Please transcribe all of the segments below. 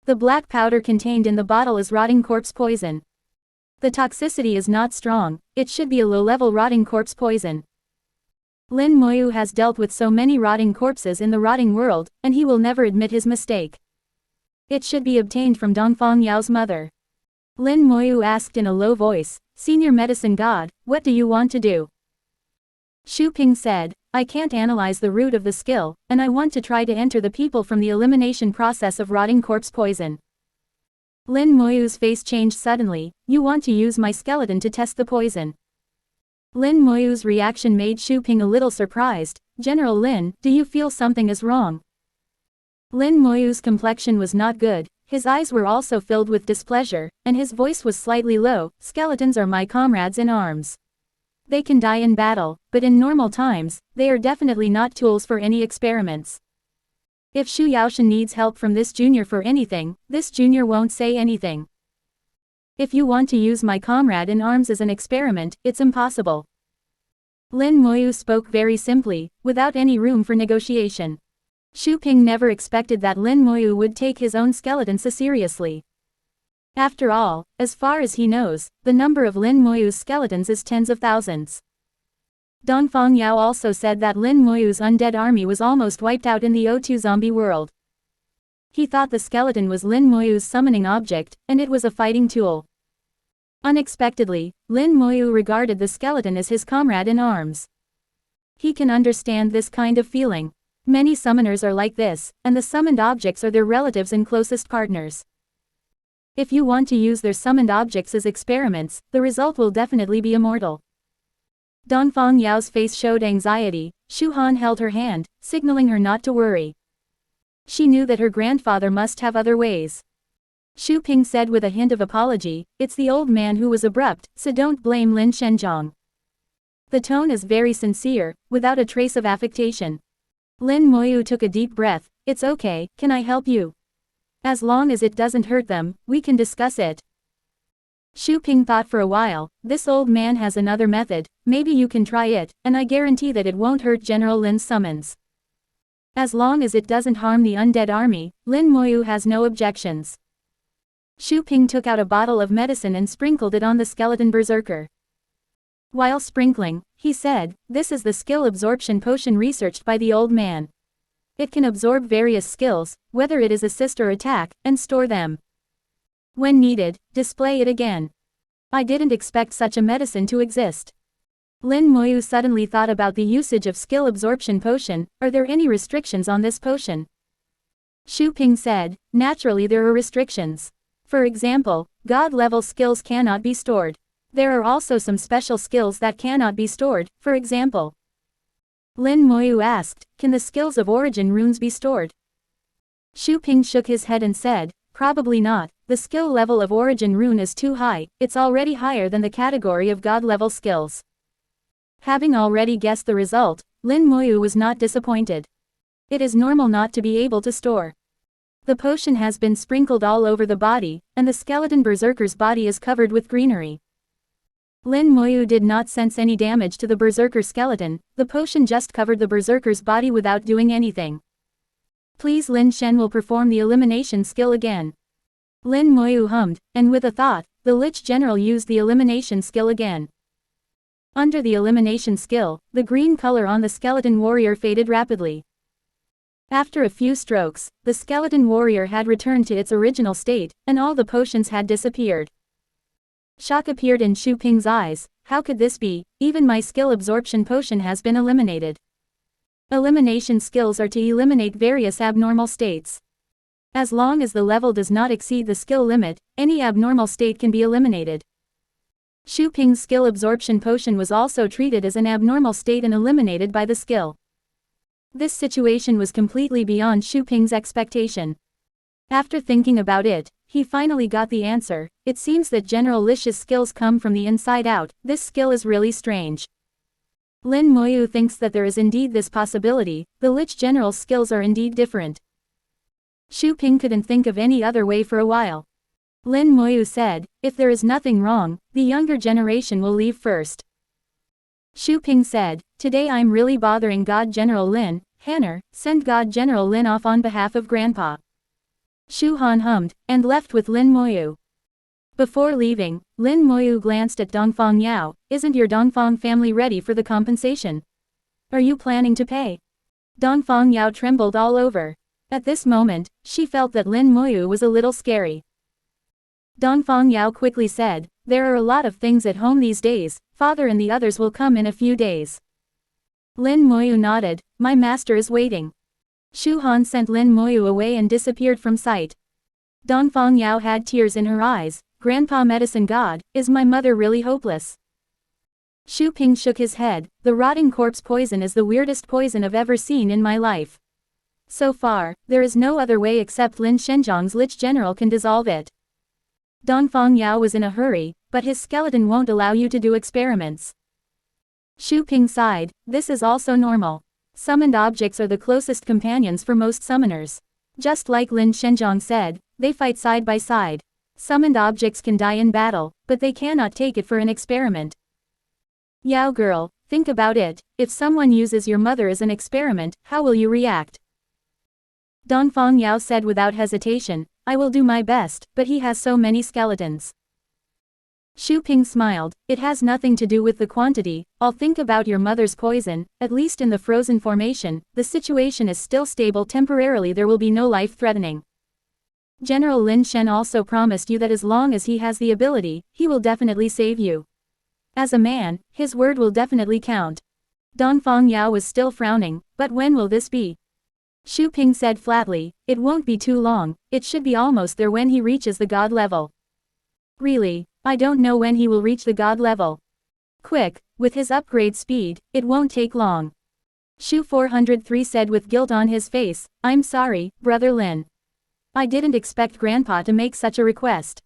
The black powder contained in the bottle is rotting corpse poison. The toxicity is not strong, it should be a low-level rotting corpse poison. Lin Moyu has dealt with so many rotting corpses in the rotting world, and he will never admit his mistake. It should be obtained from Dongfang Yao's mother. Lin Moyu asked in a low voice, "Senior medicine god, what do you want to do?" Xu Ping said, "I can't analyze the root of the skill, and I want to try to enter the people from the elimination process of rotting corpse poison." Lin Moyu's face changed suddenly. "You want to use my skeleton to test the poison?" Lin Moyu's reaction made Xu Ping a little surprised. "General Lin, do you feel something is wrong?" Lin Moyu's complexion was not good, his eyes were also filled with displeasure, and his voice was slightly low. "Skeletons are my comrades in arms. They can die in battle, but in normal times, they are definitely not tools for any experiments. If Xu Yaoshan needs help from this junior for anything, this junior won't say anything. If you want to use my comrade in arms as an experiment, it's impossible." Lin Moyu spoke very simply, without any room for negotiation. Xu Ping never expected that Lin Moyu would take his own skeleton so seriously. After all, as far as he knows, the number of Lin Moyu's skeletons is tens of thousands. Dongfang Yao also said that Lin Moyu's undead army was almost wiped out in the O2 zombie world. He thought the skeleton was Lin Moyu's summoning object, and it was a fighting tool. Unexpectedly, Lin Moyu regarded the skeleton as his comrade in arms. He can understand this kind of feeling. Many summoners are like this, and the summoned objects are their relatives and closest partners. If you want to use their summoned objects as experiments, the result will definitely be immortal. Dongfang Yao's face showed anxiety. Xu Han held her hand, signaling her not to worry. She knew that her grandfather must have other ways. Xu Ping said with a hint of apology, "It's the old man who was abrupt, so don't blame Lin Shenzhong." The tone is very sincere, without a trace of affectation. Lin Moyu took a deep breath. "It's okay, can I help you? As long as it doesn't hurt them, we can discuss it." Xu Ping thought for a while. "This old man has another method, maybe you can try it, and I guarantee that it won't hurt General Lin's summons. As long as it doesn't harm the undead army, Lin Moyu has no objections." Xu Ping took out a bottle of medicine and sprinkled it on the skeleton berserker. While sprinkling, he said, "This is the skill absorption potion researched by the old man. It can absorb various skills, whether it is assist or attack, and store them. When needed, display it again. I didn't expect such a medicine to exist." Lin Moyu suddenly thought about the usage of skill absorption potion. "Are there any restrictions on this potion?" Xu Ping said, "Naturally there are restrictions. For example, god-level skills cannot be stored. There are also some special skills that cannot be stored, for example." Lin Moyu asked, "Can the skills of origin runes be stored?" Xu Ping shook his head and said, "Probably not, the skill level of origin rune is too high, it's already higher than the category of god-level skills." Having already guessed the result, Lin Moyu was not disappointed. It is normal not to be able to store. The potion has been sprinkled all over the body, and the skeleton berserker's body is covered with greenery. Lin Moyu did not sense any damage to the berserker skeleton, the potion just covered the berserker's body without doing anything. "Please, Lin Shen will perform the elimination skill again." Lin Moyu hummed, and with a thought, the Lich General used the elimination skill again. Under the elimination skill, the green color on the skeleton warrior faded rapidly. After a few strokes, the skeleton warrior had returned to its original state, and all the potions had disappeared. Shock appeared in Xu Ping's eyes. "How could this be? Even my skill absorption potion has been eliminated." Elimination skills are to eliminate various abnormal states. As long as the level does not exceed the skill limit, any abnormal state can be eliminated. Xu Ping's skill absorption potion was also treated as an abnormal state and eliminated by the skill. This situation was completely beyond Xu Ping's expectation. After thinking about it, he finally got the answer. It seems that General Lich's skills come from the inside out. This skill is really strange. Lin Moyu thinks that there is indeed this possibility, the Lich General's skills are indeed different. Xu Ping couldn't think of any other way for a while. Lin Moyu said, "If there is nothing wrong, the younger generation will leave first." Xu Ping said, "Today I'm really bothering God General Lin. Hanner, send God General Lin off on behalf of Grandpa." Shu Han hummed, and left with Lin Moyu. Before leaving, Lin Moyu glanced at Dongfang Yao. Isn't your Dongfang family ready for the compensation? Are you planning to pay? Dongfang Yao trembled all over. At this moment, she felt that Lin Moyu was a little scary. Dongfang Yao quickly said, there are a lot of things at home these days, father and the others will come in a few days. Lin Moyu nodded, my master is waiting. Shu Han sent Lin Moyu away and disappeared from sight. Dongfang Yao had tears in her eyes. Grandpa Medicine God, is my mother really hopeless? Xu Ping shook his head. The rotting corpse poison is the weirdest poison I've ever seen in my life. So far, there is no other way except Lin Shenjiang's Lich General can dissolve it. Dongfang Yao was in a hurry, but his skeleton won't allow you to do experiments. Xu Ping sighed, this is also normal. Summoned objects are the closest companions for most summoners. Just like Lin Shenjiang said, they fight side by side. Summoned objects can die in battle, but they cannot take it for an experiment. Yao girl, think about it, if someone uses your mother as an experiment, how will you react? Dongfang Yao said without hesitation, I will do my best, but he has so many skeletons. Xu Ping smiled, it has nothing to do with the quantity, I'll think about your mother's poison, at least in the frozen formation, the situation is still stable temporarily there will be no life-threatening. General Lin Shen also promised you that as long as he has the ability, he will definitely save you. As a man, his word will definitely count. Dongfang Yao was still frowning, but when will this be? Xu Ping said flatly, it won't be too long, it should be almost there when he reaches the god level. Really, I don't know when he will reach the god level. Quick, with his upgrade speed, it won't take long. Xu 403 said with guilt on his face, I'm sorry, brother Lin. I didn't expect Grandpa to make such a request.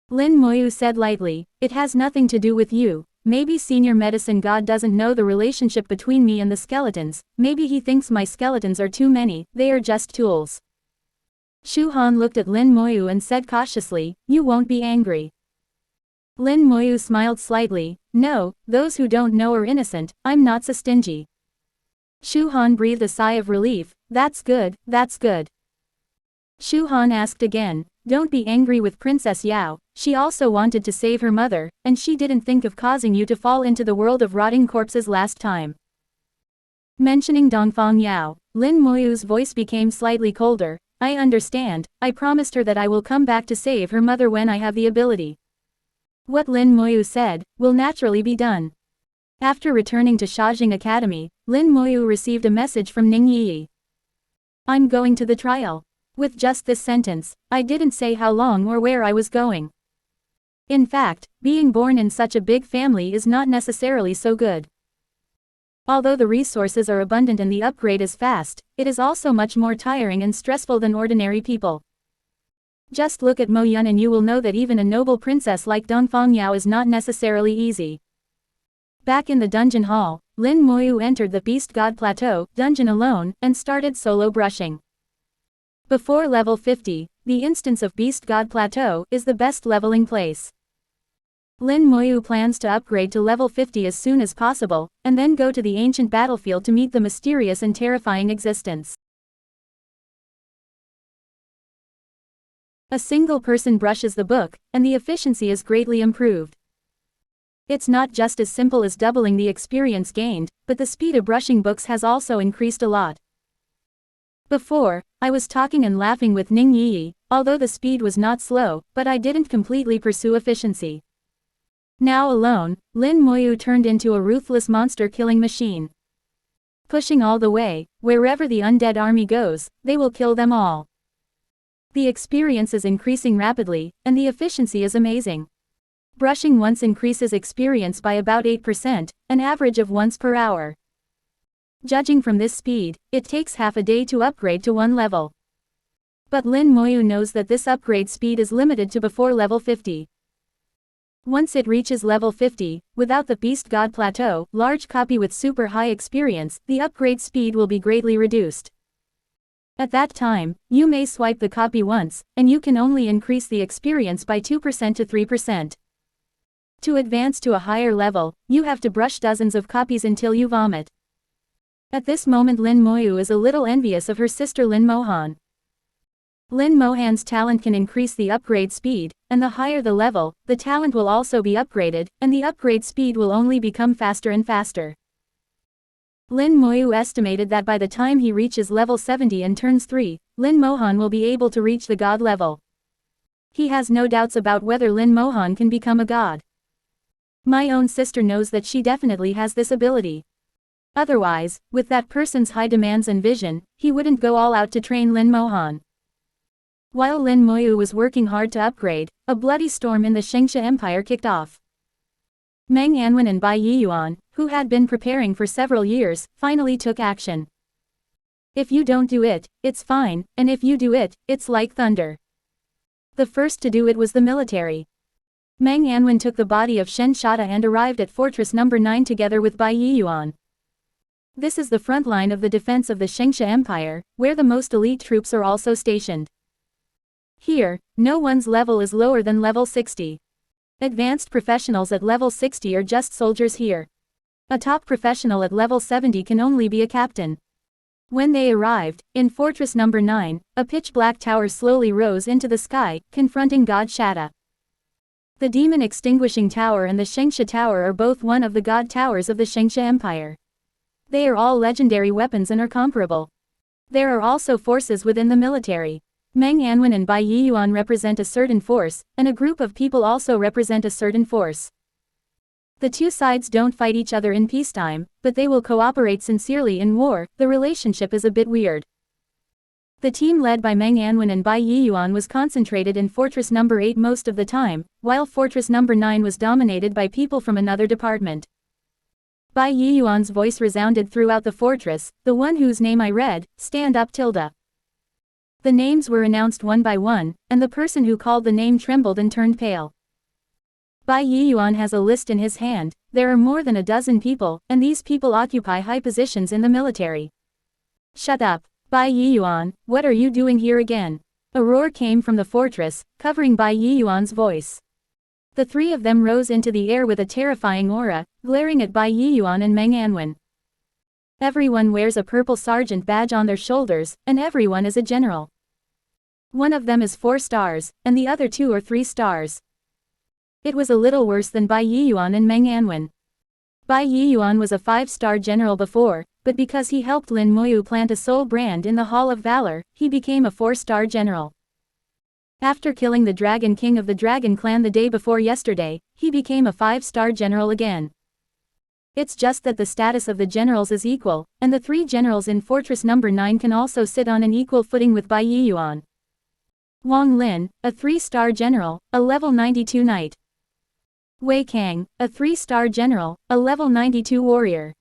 Lin Moyu said lightly, it has nothing to do with you, maybe Senior Medicine God doesn't know the relationship between me and the skeletons, maybe he thinks my skeletons are too many, they are just tools. Shu Han looked at Lin Moyu and said cautiously, you won't be angry. Lin Moyu smiled slightly, no, those who don't know are innocent, I'm not so stingy. Shu Han breathed a sigh of relief, that's good, that's good. Shu Han asked again, don't be angry with Princess Yao, she also wanted to save her mother, and she didn't think of causing you to fall into the world of rotting corpses last time. Mentioning Dongfang Yao, Lin Moyu's voice became slightly colder, I understand, I promised her that I will come back to save her mother when I have the ability. What Lin Moyu said, will naturally be done. After returning to Shajing Academy, Lin Moyu received a message from Ning Yi. I'm going to the trial. With just this sentence, I didn't say how long or where I was going. In fact, being born in such a big family is not necessarily so good. Although the resources are abundant and the upgrade is fast, it is also much more tiring and stressful than ordinary people. Just look at Mo Yun and you will know that even a noble princess like Dongfang Yao is not necessarily easy. Back in the dungeon hall, Lin Moyu entered the Beast God Plateau dungeon alone and started solo brushing. Before level 50, the instance of Beast God Plateau is the best leveling place. Lin Moyu plans to upgrade to level 50 as soon as possible, and then go to the ancient battlefield to meet the mysterious and terrifying existence. A single person brushes the book, and the efficiency is greatly improved. It's not just as simple as doubling the experience gained, but the speed of brushing books has also increased a lot. Before, I was talking and laughing with Ning Yi, although the speed was not slow, but I didn't completely pursue efficiency. Now alone, Lin Moyu turned into a ruthless monster-killing machine. Pushing all the way, wherever the undead army goes, they will kill them all. The experience is increasing rapidly, and the efficiency is amazing. Brushing once increases experience by about 8%, an average of once per hour. Judging from this speed, it takes half a day to upgrade to one level. But Lin Moyu knows that this upgrade speed is limited to before level 50. Once it reaches level 50, without the Beast God Plateau, large copy with super high experience, the upgrade speed will be greatly reduced. At that time, you may swipe the copy once, and you can only increase the experience by 2% to 3%. To advance to a higher level, you have to brush dozens of copies until you vomit. At this moment Lin Moyu is a little envious of her sister Lin Mohan. Lin Mohan's talent can increase the upgrade speed, and the higher the level, the talent will also be upgraded, and the upgrade speed will only become faster and faster. Lin Moyu estimated that by the time he reaches level 70 and turns 3, Lin Mohan will be able to reach the god level. He has no doubts about whether Lin Mohan can become a god. My own sister knows that she definitely has this ability. Otherwise, with that person's high demands and vision, he wouldn't go all out to train Lin Mohan. While Lin Moyu was working hard to upgrade, a bloody storm in the Shengsha Empire kicked off. Meng Anwen and Bai Yiyuan, who had been preparing for several years, finally took action. If you don't do it, it's fine, and if you do it, it's like thunder. The first to do it was the military. Meng Anwen took the body of Shen Shada and arrived at Fortress No. 9 together with Bai Yiyuan. This is the front line of the defense of the Shengsha Empire, where the most elite troops are also stationed. Here, no one's level is lower than level 60. Advanced professionals at level 60 are just soldiers here. A top professional at level 70 can only be a captain. When they arrived, in Fortress No. 9, a pitch-black tower slowly rose into the sky, confronting God Shada. The Demon Extinguishing Tower and the Shengsha Tower are both one of the god towers of the Shengsha Empire. They are all legendary weapons and are comparable. There are also forces within the military. Meng Anwen and Bai Yiyuan represent a certain force, and a group of people also represent a certain force. The two sides don't fight each other in peacetime, but they will cooperate sincerely in war. The relationship is a bit weird. The team led by Meng Anwen and Bai Yiyuan was concentrated in Fortress No. 8 most of the time, while Fortress No. 9 was dominated by people from another department. Bai Yiyuan's voice resounded throughout the fortress, the one whose name I read, stand up tilde. The names were announced one by one, and the person who called the name trembled and turned pale. Bai Yiyuan has a list in his hand. There are more than a dozen people, and these people occupy high positions in the military. Shut up, Bai Yiyuan, what are you doing here again? A roar came from the fortress, covering Bai Yiyuan's voice. The three of them rose into the air with a terrifying aura, glaring at Bai Yiyuan and Meng Anwen. Everyone wears a purple sergeant badge on their shoulders, and everyone is a general. One of them is 4 stars, and the other 2 are 3 stars. It was a little worse than Bai Yiyuan and Meng Anwen. Bai Yiyuan was a 5-star general before, but because he helped Lin Moyu plant a soul brand in the Hall of Valor, he became a 4-star general. After killing the Dragon King of the Dragon Clan the day before yesterday, he became a 5-star general again. It's just that the status of the generals is equal, and the 3 generals in Fortress No. 9 can also sit on an equal footing with Bai Yiyuan. Wang Lin, a 3-star general, a level 92 knight. Wei Kang, a 3-star general, a level 92 warrior.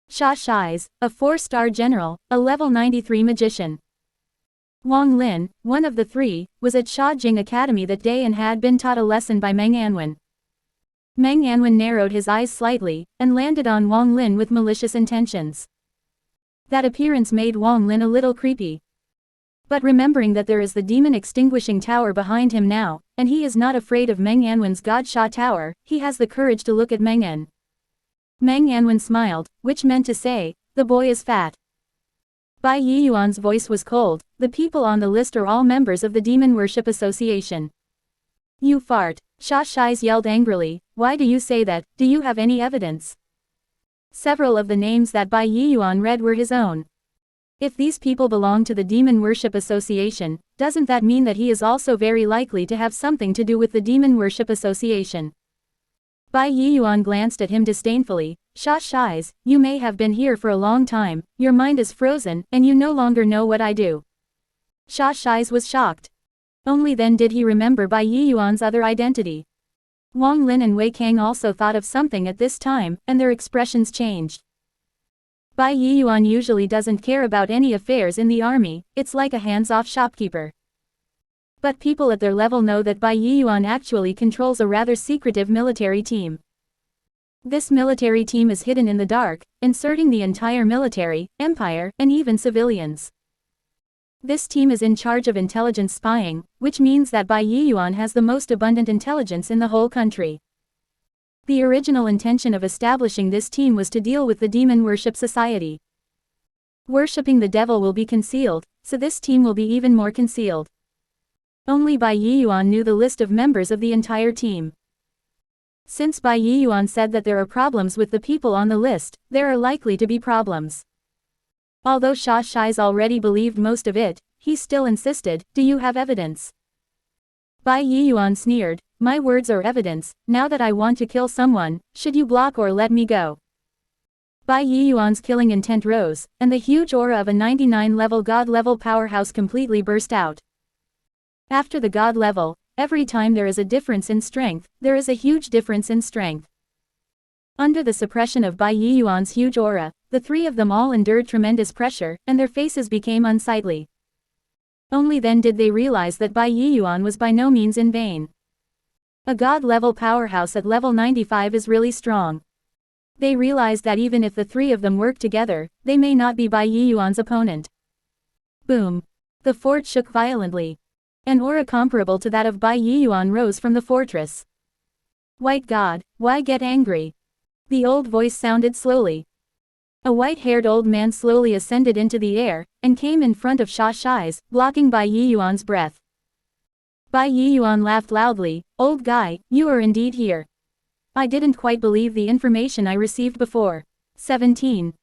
Sha Shais, a 4-star general, a level 93 magician. Wang Lin, one of the 3, was at Sha Jing Academy that day and had been taught a lesson by Meng Anwen. Meng Anwen narrowed his eyes slightly, and landed on Wang Lin with malicious intentions. That appearance made Wang Lin a little creepy. But remembering that there is the Demon Extinguishing Tower behind him now, and he is not afraid of Meng Anwen's God Sha Tower, he has the courage to look at Meng An. Meng Anwen smiled, which meant to say, the boy is fat. Bai Yiyuan's voice was cold. The people on the list are all members of the Demon Worship Association. You fart, Sha Shais yelled angrily, why do you say that, do you have any evidence? Several of the names that Bai Yiyuan read were his own. If these people belong to the Demon Worship Association, doesn't that mean that he is also very likely to have something to do with the Demon Worship Association? Bai Yiyuan glanced at him disdainfully. Sha Shais, you may have been here for a long time, your mind is frozen, and you no longer know what I do. Sha Shais was shocked. Only then did he remember Bai Yiyuan's other identity. Wang Lin and Wei Kang also thought of something at this time, and their expressions changed. Bai Yiyuan usually doesn't care about any affairs in the army, it's like a hands-off shopkeeper. But people at their level know that Bai Yiyuan actually controls a rather secretive military team. This military team is hidden in the dark, inserting the entire military, empire, and even civilians. This team is in charge of intelligence spying, which means that Bai Yiyuan has the most abundant intelligence in the whole country. The original intention of establishing this team was to deal with the Demon Worship Society. Worshipping the devil will be concealed, so this team will be even more concealed. Only Bai Yiyuan knew the list of members of the entire team. Since Bai Yiyuan said that there are problems with the people on the list, there are likely to be problems. Although Sha Shai's already believed most of it, he still insisted, "Do you have evidence?" Bai Yiyuan sneered, "My words are evidence. Now that I want to kill someone, should you block or let me go?" Bai Yiyuan's killing intent rose, and the huge aura of a 99-level god-level powerhouse completely burst out. After the god level, every time there is a difference in strength, there is a huge difference in strength. Under the suppression of Bai Yiyuan's huge aura, the three of them all endured tremendous pressure, and their faces became unsightly. Only then did they realize that Bai Yiyuan was by no means in vain. A god-level powerhouse at level 95 is really strong. They realized that even if the three of them work together, they may not be Bai Yiyuan's opponent. Boom! The fort shook violently. An aura comparable to that of Bai Yiyuan rose from the fortress. "White God, why get angry?" The old voice sounded slowly. A white-haired old man slowly ascended into the air, and came in front of Sha Shai's, blocking Bai Yiyuan's breath. Bai Yiyuan laughed loudly, "Old guy, you are indeed here. I didn't quite believe the information I received before." 17.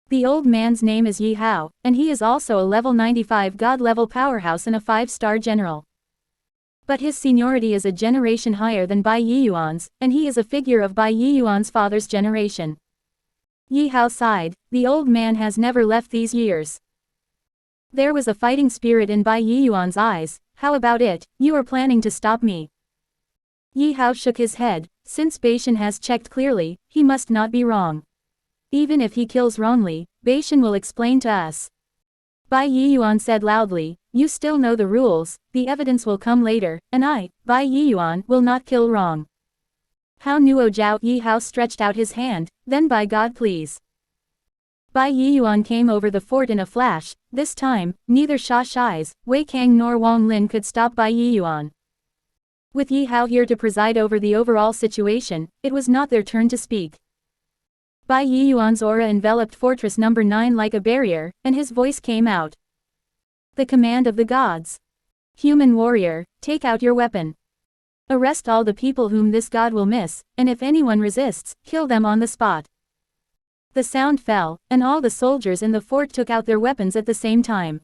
The old man's name is Yi Hao, and he is also a level 95 god-level powerhouse and a 5-star general. But his seniority is a generation higher than Bai Yiyuan's, and he is a figure of Bai Yiyuan's father's generation. Yi Hao sighed, "The old man has never left these years." There was a fighting spirit in Bai Yiyuan's eyes. "How about it, you are planning to stop me?" Yi Hao shook his head. "Since Beishan has checked clearly, he must not be wrong. Even if he kills wrongly, Beishan will explain to us." Bai Yiyuan said loudly, "You still know the rules, the evidence will come later, and I, Bai Yiyuan, will not kill wrong." "How Nuo Jiao?" Yi Hao stretched out his hand, "Then by God please." Bai Yiyuan came over the fort in a flash. This time, neither Sha Shai's, Wei Kang nor Wang Lin could stop Bai Yiyuan. With Yi Hao here to preside over the overall situation, it was not their turn to speak. Bai Yiyuan's aura enveloped Fortress Number 9 like a barrier, and his voice came out. "The command of the gods. Human warrior, take out your weapon. Arrest all the people whom this god will miss, and if anyone resists, kill them on the spot." The sound fell, and all the soldiers in the fort took out their weapons at the same time.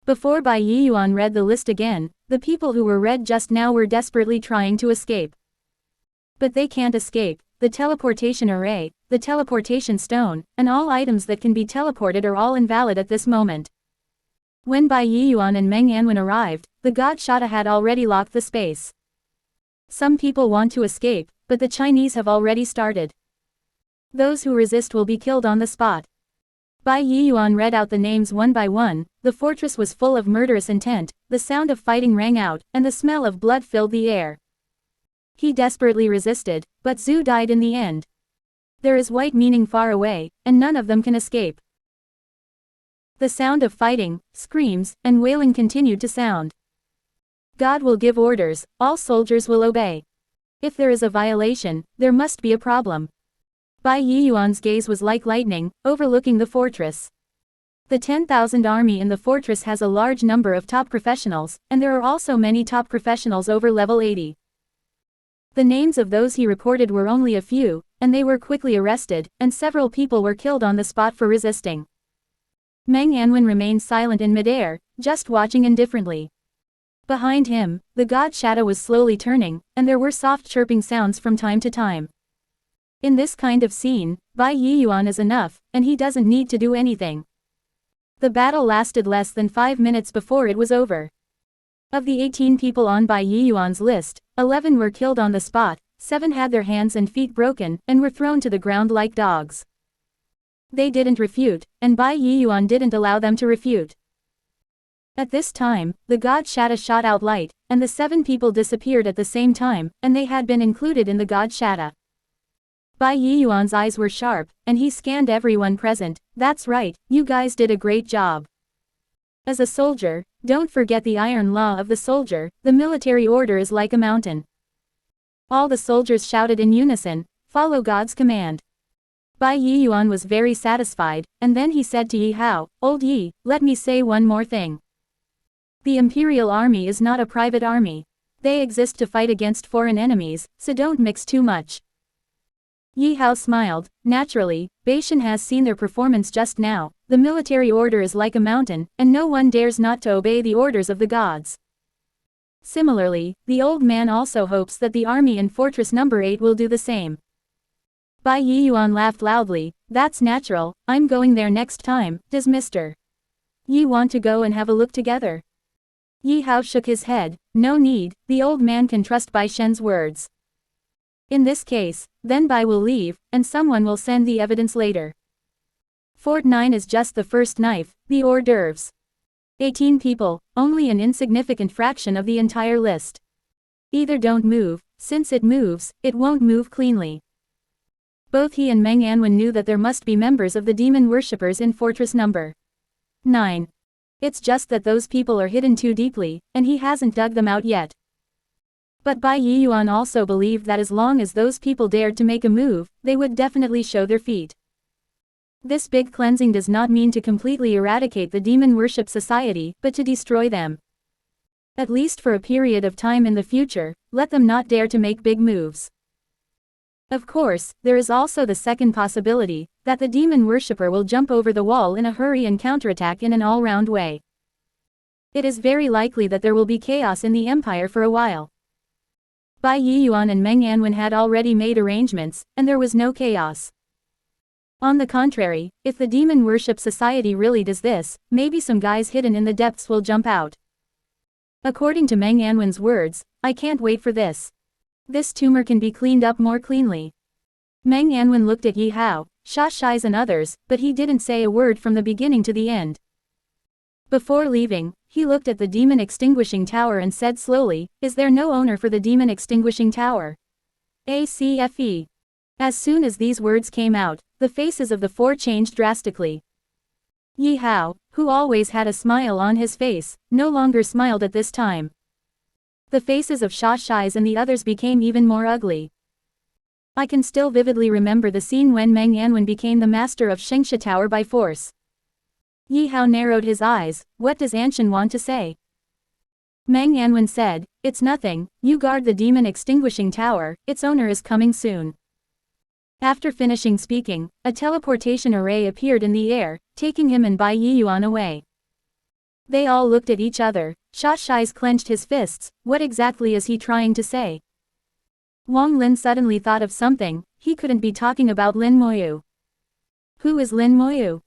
Before Bai Yiyuan read the list again, the people who were read just now were desperately trying to escape. But they can't escape. The teleportation array, the teleportation stone, and all items that can be teleported are all invalid at this moment. When Bai Yiyuan and Meng Anwen arrived, the god Shada had already locked the space. Some people want to escape, but the Chinese have already started. Those who resist will be killed on the spot. Bai Yiyuan read out the names one by one. The fortress was full of murderous intent, the sound of fighting rang out, and the smell of blood filled the air. He desperately resisted, but Zhu died in the end. There is white meaning far away, and none of them can escape. The sound of fighting, screams, and wailing continued to sound. God will give orders, all soldiers will obey. If there is a violation, there must be a problem. Bai Yiyuan's gaze was like lightning, overlooking the fortress. The 10,000 army in the fortress has a large number of top professionals, and there are also many top professionals over level 80. The names of those he reported were only a few, and they were quickly arrested, and several people were killed on the spot for resisting. Meng Anwen remained silent in midair, just watching indifferently. Behind him, the god shadow was slowly turning, and there were soft chirping sounds from time to time. In this kind of scene, Bai Yiyuan is enough, and he doesn't need to do anything. The battle lasted less than 5 minutes before it was over. Of the 18 people on Bai Yiyuan's list, 11 were killed on the spot, 7 had their hands and feet broken, and were thrown to the ground like dogs. They didn't refute, and Bai Yiyuan didn't allow them to refute. At this time, the god Shatta shot out light, and the 7 people disappeared at the same time, and they had been included in the god Shatta. Bai Yiyuan's eyes were sharp, and he scanned everyone present. "That's right, you guys did a great job. As a soldier, don't forget the iron law of the soldier, the military order is like a mountain." All the soldiers shouted in unison, "Follow God's command." Bai Yiyuan was very satisfied, and then he said to Yi Hao, "Old Yi, let me say one more thing. The Imperial Army is not a private army. They exist to fight against foreign enemies, so don't mix too much." Yi Hao smiled. Naturally, Beishan has seen their performance just now. The military order is like a mountain, and no one dares not to obey the orders of the gods. Similarly, the old man also hopes that the army in Fortress Number 8 will do the same. Bai Yiyuan laughed loudly. "That's natural, I'm going there next time. Does Mr. Yi want to go and have a look together?" Yi Hao shook his head. "No need, the old man can trust Bai Shen's words. In this case, then Bai will leave, and someone will send the evidence later. Fort 9 is just the first knife, the hors d'oeuvres. 18 people, only an insignificant fraction of the entire list. Either don't move, since it moves, it won't move cleanly." Both he and Meng Anwen knew that there must be members of the demon worshippers in Fortress Number 9. It's just that those people are hidden too deeply, and he hasn't dug them out yet. But Bai Yiyuan also believed that as long as those people dared to make a move, they would definitely show their feet. This big cleansing does not mean to completely eradicate the demon worship society, but to destroy them. At least for a period of time in the future, let them not dare to make big moves. Of course, there is also the second possibility, that the demon worshipper will jump over the wall in a hurry and counterattack in an all-round way. It is very likely that there will be chaos in the empire for a while. Bai Yiyuan and Meng Anwen had already made arrangements, and there was no chaos. On the contrary, if the demon worship society really does this, maybe some guys hidden in the depths will jump out. According to Meng Anwen's words, "I can't wait for this. This tumor can be cleaned up more cleanly." Meng Anwen looked at Yi Hao, Sha Shais and others, but he didn't say a word from the beginning to the end. Before leaving, he looked at the demon extinguishing tower and said slowly, "Is there no owner for the demon extinguishing tower?" ACFE. As soon as these words came out, the faces of the four changed drastically. Yi Hao, who always had a smile on his face, no longer smiled at this time. The faces of Sha Shais and the others became even more ugly. I can still vividly remember the scene when Meng Anwen became the master of Shengsha Tower by force. Yi Hao narrowed his eyes. "What does Anshan want to say?" Meng Anwen said, "It's nothing, you guard the demon extinguishing tower, its owner is coming soon." After finishing speaking, a teleportation array appeared in the air, taking him and Bai Yiyuan away. They all looked at each other. Sha Shais clenched his fists. What exactly is he trying to say? Wang Lin suddenly thought of something. He couldn't be talking about Lin Moyu. Who is Lin Moyu?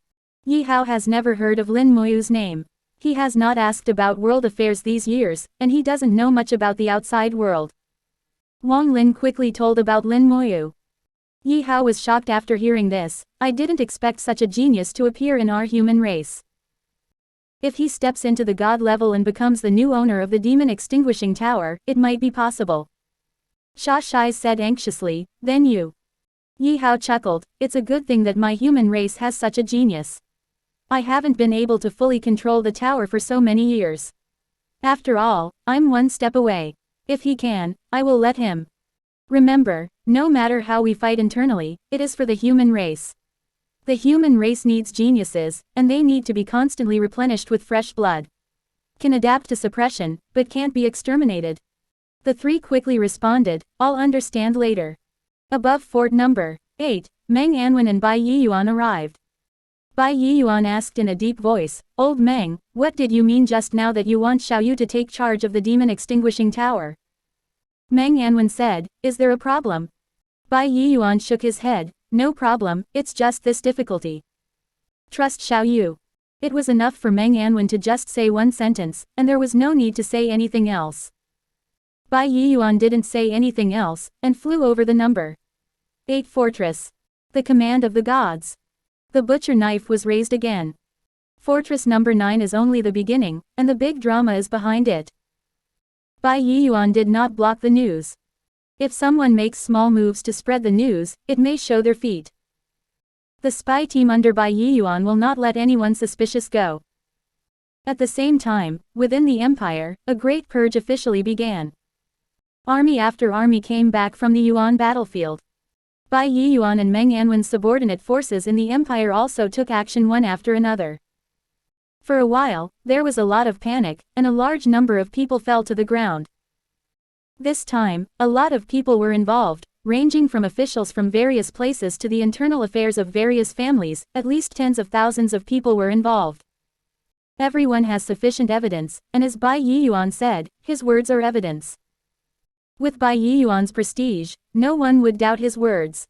Yi Hao has never heard of Lin Moyu's name. He has not asked about world affairs these years, and he doesn't know much about the outside world. Wang Lin quickly told about Lin Moyu. Yi Hao was shocked after hearing this. "I didn't expect such a genius to appear in our human race. If he steps into the god level and becomes the new owner of the demon extinguishing tower, it might be possible." Sha Shais said anxiously, "Then you?" Yi Hao chuckled. "It's a good thing that my human race has such a genius. I haven't been able to fully control the tower for so many years. After all, I'm one step away. If he can, I will let him. Remember, no matter how we fight internally, it is for the human race. The human race needs geniuses, and they need to be constantly replenished with fresh blood. Can adapt to suppression, but can't be exterminated." The three quickly responded, "I'll understand later." Above Fort Number 8, Meng Anwen and Bai Yiyuan arrived. Bai Yiyuan asked in a deep voice, "Old Meng, what did you mean just now that you want Xiaoyu to take charge of the demon extinguishing tower?" Meng Anwen said, "Is there a problem?" Bai Yiyuan shook his head. "No problem, it's just this difficulty. Trust Xiaoyu." It was enough for Meng Anwen to just say one sentence, and there was no need to say anything else. Bai Yiyuan didn't say anything else, and flew over the Number 8 fortress. The command of the gods. The butcher knife was raised again. Fortress Number 9 is only the beginning, and the big drama is behind it. Bai Yiyuan did not block the news. If someone makes small moves to spread the news, it may show their feet. The spy team under Bai Yiyuan will not let anyone suspicious go. At the same time, within the empire, a great purge officially began. Army after army came back from the Yuan battlefield. Bai Yiyuan and Meng Anwen's subordinate forces in the empire also took action one after another. For a while, there was a lot of panic, and a large number of people fell to the ground. This time, a lot of people were involved, ranging from officials from various places to the internal affairs of various families. At least tens of thousands of people were involved. Everyone has sufficient evidence, and as Bai Yiyuan said, his words are evidence. With Bai Yiyuan's prestige, no one would doubt his words.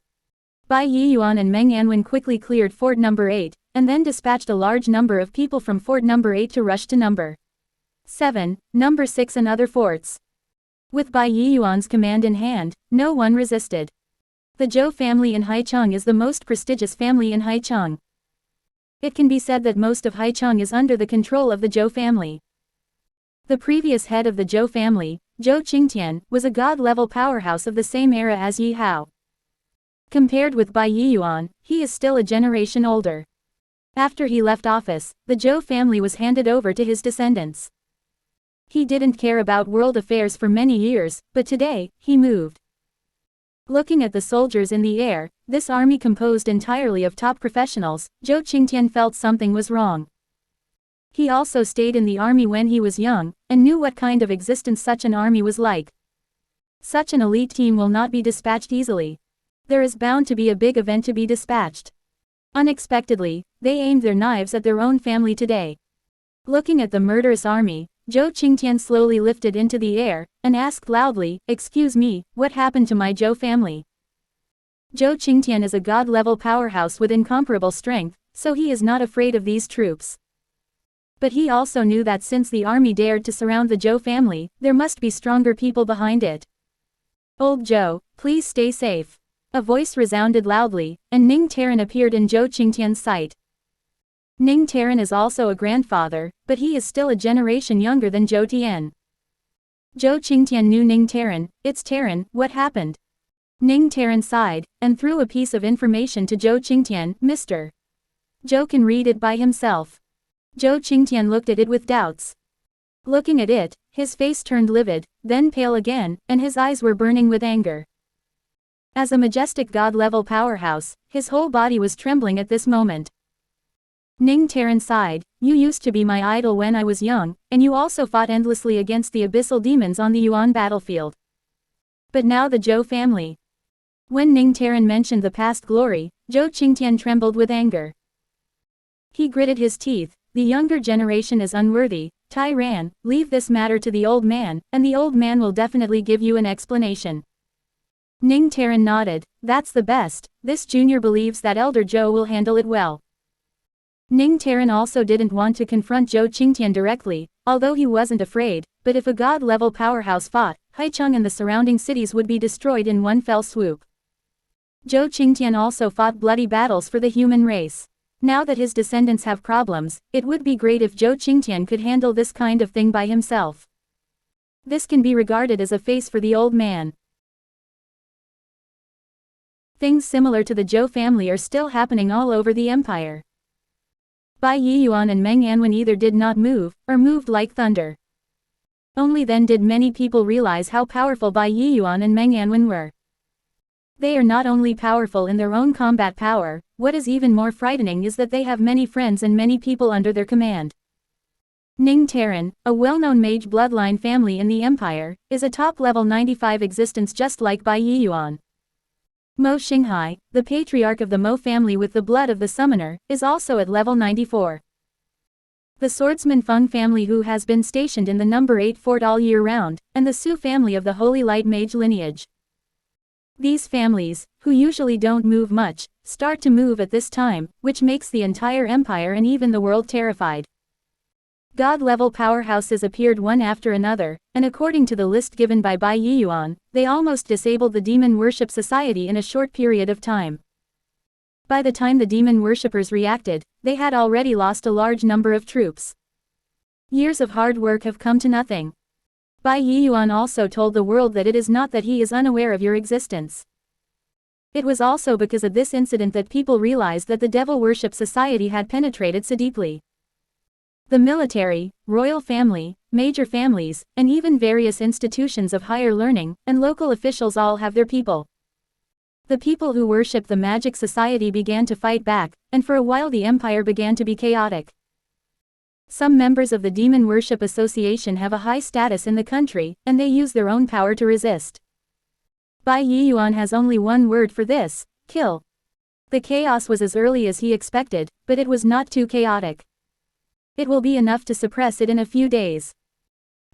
Bai Yiyuan and Meng Anwen quickly cleared Fort Number 8, and then dispatched a large number of people from Fort Number 8 to rush to Number 7, Number 6 and other forts. With Bai Yiyuan's command in hand, no one resisted. The Zhou family in Haicheng is the most prestigious family in Haicheng. It can be said that most of Haicheng is under the control of the Zhou family. The previous head of the Zhou family, Zhou Qingtian, was a god-level powerhouse of the same era as Yi Hao. Compared with Bai Yiyuan, he is still a generation older. After he left office, the Zhou family was handed over to his descendants. He didn't care about world affairs for many years, but today, he moved. Looking at the soldiers in the air, this army composed entirely of top professionals, Zhou Qingtian felt something was wrong. He also stayed in the army when he was young, and knew what kind of existence such an army was like. Such an elite team will not be dispatched easily. There is bound to be a big event to be dispatched. Unexpectedly, they aimed their knives at their own family today. Looking at the murderous army, Zhou Qingtian slowly lifted into the air, and asked loudly, "Excuse me, what happened to my Zhou family?" Zhou Qingtian is a god-level powerhouse with incomparable strength, so he is not afraid of these troops. But he also knew that since the army dared to surround the Zhou family, there must be stronger people behind it. "Old Zhou, please stay safe." A voice resounded loudly, and Ning Taran appeared in Zhou Qingtian's sight. Ning Taran is also a grandfather, but he is still a generation younger than Zhou Tian. Zhou Qingtian knew Ning Taran. "It's Taran, what happened?" Ning Taran sighed, and threw a piece of information to Zhou Qingtian. "Mr. Zhou can read it by himself." Zhou Qingtian looked at it with doubts. Looking at it, his face turned livid, then pale again, and his eyes were burning with anger. As a majestic god-level powerhouse, his whole body was trembling at this moment. Ning Taran sighed, "You used to be my idol when I was young, and you also fought endlessly against the abyssal demons on the Yuan battlefield. But now the Zhou family." When Ning Taran mentioned the past glory, Zhou Qingtian trembled with anger. He gritted his teeth. "The younger generation is unworthy. Tai Ran, leave this matter to the old man, and the old man will definitely give you an explanation." Ning Taran nodded. "That's the best. This junior believes that Elder Zhou will handle it well." Ning Taran also didn't want to confront Zhou Qingtian directly, although he wasn't afraid, but if a god-level powerhouse fought, Haicheng and the surrounding cities would be destroyed in one fell swoop. Zhou Qingtian also fought bloody battles for the human race. Now that his descendants have problems, it would be great if Zhou Qingtian could handle this kind of thing by himself. This can be regarded as a face for the old man. Things similar to the Zhou family are still happening all over the empire. Bai Yiyuan and Meng Anwen either did not move, or moved like thunder. Only then did many people realize how powerful Bai Yiyuan and Meng Anwen were. They are not only powerful in their own combat power, what is even more frightening is that they have many friends and many people under their command. Ning Taran, a well-known mage bloodline family in the empire, is a top-level 95 existence just like Bai Yiyuan. Mo Xinghai, the patriarch of the Mo family with the blood of the summoner, is also at level 94. The swordsman Feng family who has been stationed in the number 8 fort all year round, and the Su family of the Holy Light Mage lineage. These families, who usually don't move much, start to move at this time, which makes the entire empire and even the world terrified. God-level powerhouses appeared one after another, and according to the list given by Bai Yiyuan, they almost disabled the demon worship society in a short period of time. By the time the demon worshippers reacted, they had already lost a large number of troops. Years of hard work have come to nothing. Bai Yiyuan also told the world that it is not that he is unaware of your existence. It was also because of this incident that people realized that the devil worship society had penetrated so deeply. The military, royal family, major families, and even various institutions of higher learning, and local officials all have their people. The people who worship the Magic Society began to fight back, and for a while the empire began to be chaotic. Some members of the Demon Worship Association have a high status in the country, and they use their own power to resist. Bai Yiyuan has only one word for this: kill. The chaos was as early as he expected, but it was not too chaotic. It will be enough to suppress it in a few days.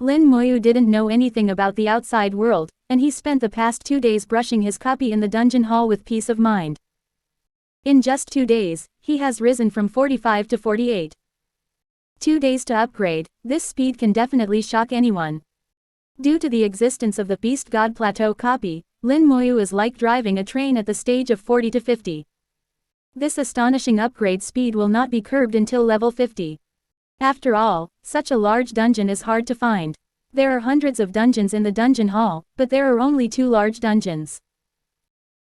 Lin Moyu didn't know anything about the outside world, and he spent the past 2 days brushing his copy in the dungeon hall with peace of mind. In just 2 days, he has risen from 45 to 48. 2 days to upgrade. This speed can definitely shock anyone. Due to the existence of the Beast God Plateau copy, Lin Moyu is like driving a train at the stage of 40 to 50. This astonishing upgrade speed will not be curbed until level 50. After all, such a large dungeon is hard to find. There are hundreds of dungeons in the dungeon hall, but there are only 2 large dungeons.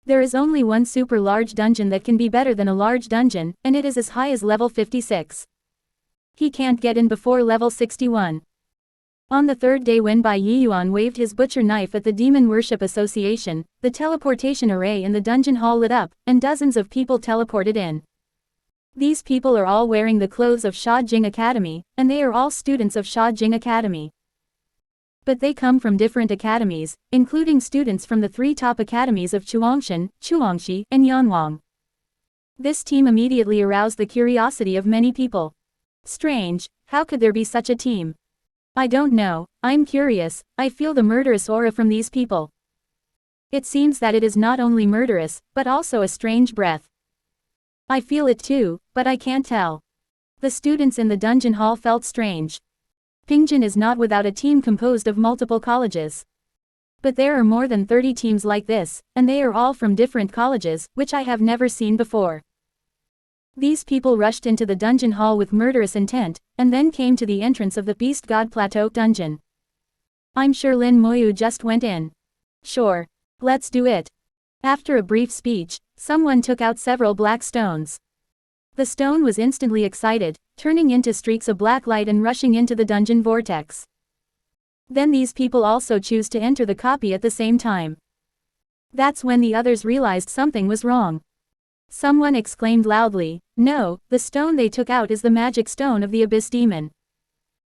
There is only one super large dungeon that can be better than a large dungeon, and it is as high as level 56. He can't get in before level 61. On the 3rd day, when Bai Yiyuan waved his butcher knife at the Demon Worship Association, the teleportation array in the dungeon hall lit up, and dozens of people teleported in. These people are all wearing the clothes of Sha Jing Academy, and they are all students of Sha Jing Academy. But they come from different academies, including students from the 3 top academies of Chuangshan, Chuangxi, and Yanwang. This team immediately aroused the curiosity of many people. Strange, how could there be such a team? I don't know, I'm curious, I feel the murderous aura from these people. It seems that it is not only murderous, but also a strange breath. I feel it too, but I can't tell. The students in the dungeon hall felt strange. Pingjin is not without a team composed of multiple colleges. But there are more than 30 teams like this, and they are all from different colleges, which I have never seen before. These people rushed into the dungeon hall with murderous intent, and then came to the entrance of the Beast God Plateau dungeon. I'm sure Lin Moyu just went in. Sure. Let's do it. After a brief speech, someone took out several black stones. The stone was instantly excited, turning into streaks of black light and rushing into the dungeon vortex. Then these people also choose to enter the copy at the same time. That's when the others realized something was wrong. Someone exclaimed loudly, "No, the stone they took out is the magic stone of the Abyss Demon."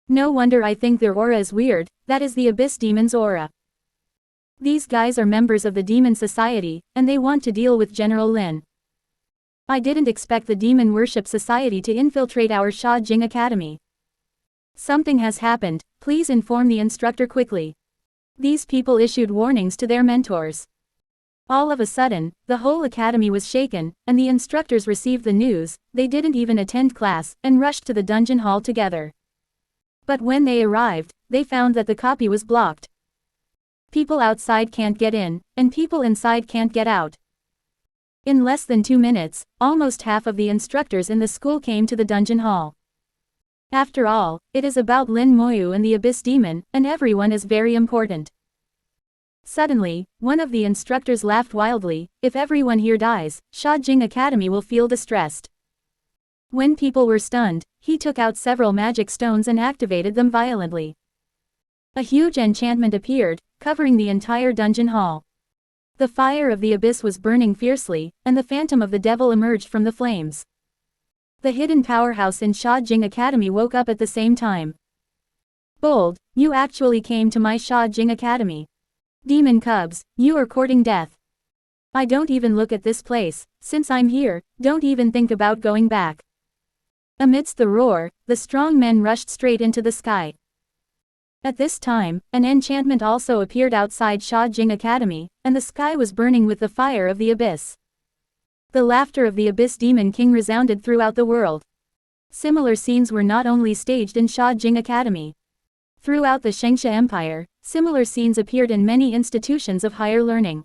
No wonder I think their aura is weird, that is the Abyss Demon's aura. These guys are members of the Demon Society, and they want to deal with General Lin. I didn't expect the Demon Worship Society to infiltrate our Sha Jing Academy. Something has happened, please inform the instructor quickly. These people issued warnings to their mentors. All of a sudden, the whole academy was shaken, and the instructors received the news. They didn't even attend class, and rushed to the dungeon hall together. But when they arrived, they found that the copy was blocked. People outside can't get in, and people inside can't get out. In less than 2 minutes, almost half of the instructors in the school came to the dungeon hall. After all, it is about Lin Moyu and the Abyss Demon, and everyone is very important. Suddenly, one of the instructors laughed wildly. If everyone here dies, Sha Jing Academy will feel distressed. When people were stunned, he took out several magic stones and activated them violently. A huge enchantment appeared, covering the entire dungeon hall. The fire of the abyss was burning fiercely, and the phantom of the devil emerged from the flames. The hidden powerhouse in Sha Jing Academy woke up at the same time. Bold, you actually came to my Sha Jing Academy. Demon cubs, you are courting death. I don't even look at this place, since I'm here, don't even think about going back. Amidst the roar, the strong men rushed straight into the sky. At this time, an enchantment also appeared outside Sha Jing Academy, and the sky was burning with the fire of the abyss. The laughter of the Abyss Demon King resounded throughout the world. Similar scenes were not only staged in Sha Jing Academy. Throughout the Shengsha Empire, similar scenes appeared in many institutions of higher learning.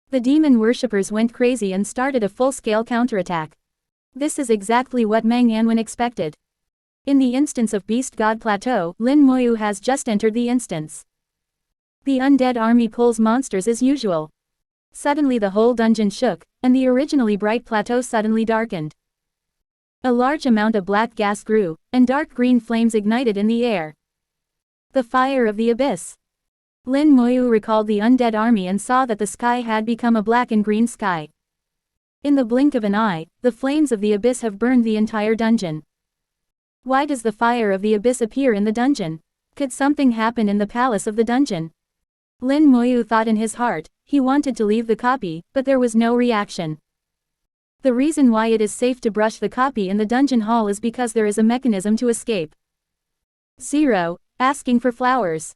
The demon worshippers went crazy and started a full-scale counterattack. This is exactly what Meng Anwen expected. In the instance of Beast God Plateau, Lin Moyu has just entered the instance. The undead army pulls monsters as usual. Suddenly the whole dungeon shook, and the originally bright plateau suddenly darkened. A large amount of black gas grew, and dark green flames ignited in the air. The fire of the abyss. Lin Moyu recalled the undead army and saw that the sky had become a black and green sky. In the blink of an eye, the flames of the abyss have burned the entire dungeon. Why does the fire of the abyss appear in the dungeon? Could something happen in the palace of the dungeon? Lin Moyu thought in his heart. He wanted to leave the copy, but there was no reaction. The reason why it is safe to brush the copy in the dungeon hall is because there is a mechanism to escape. 0. Asking for flowers.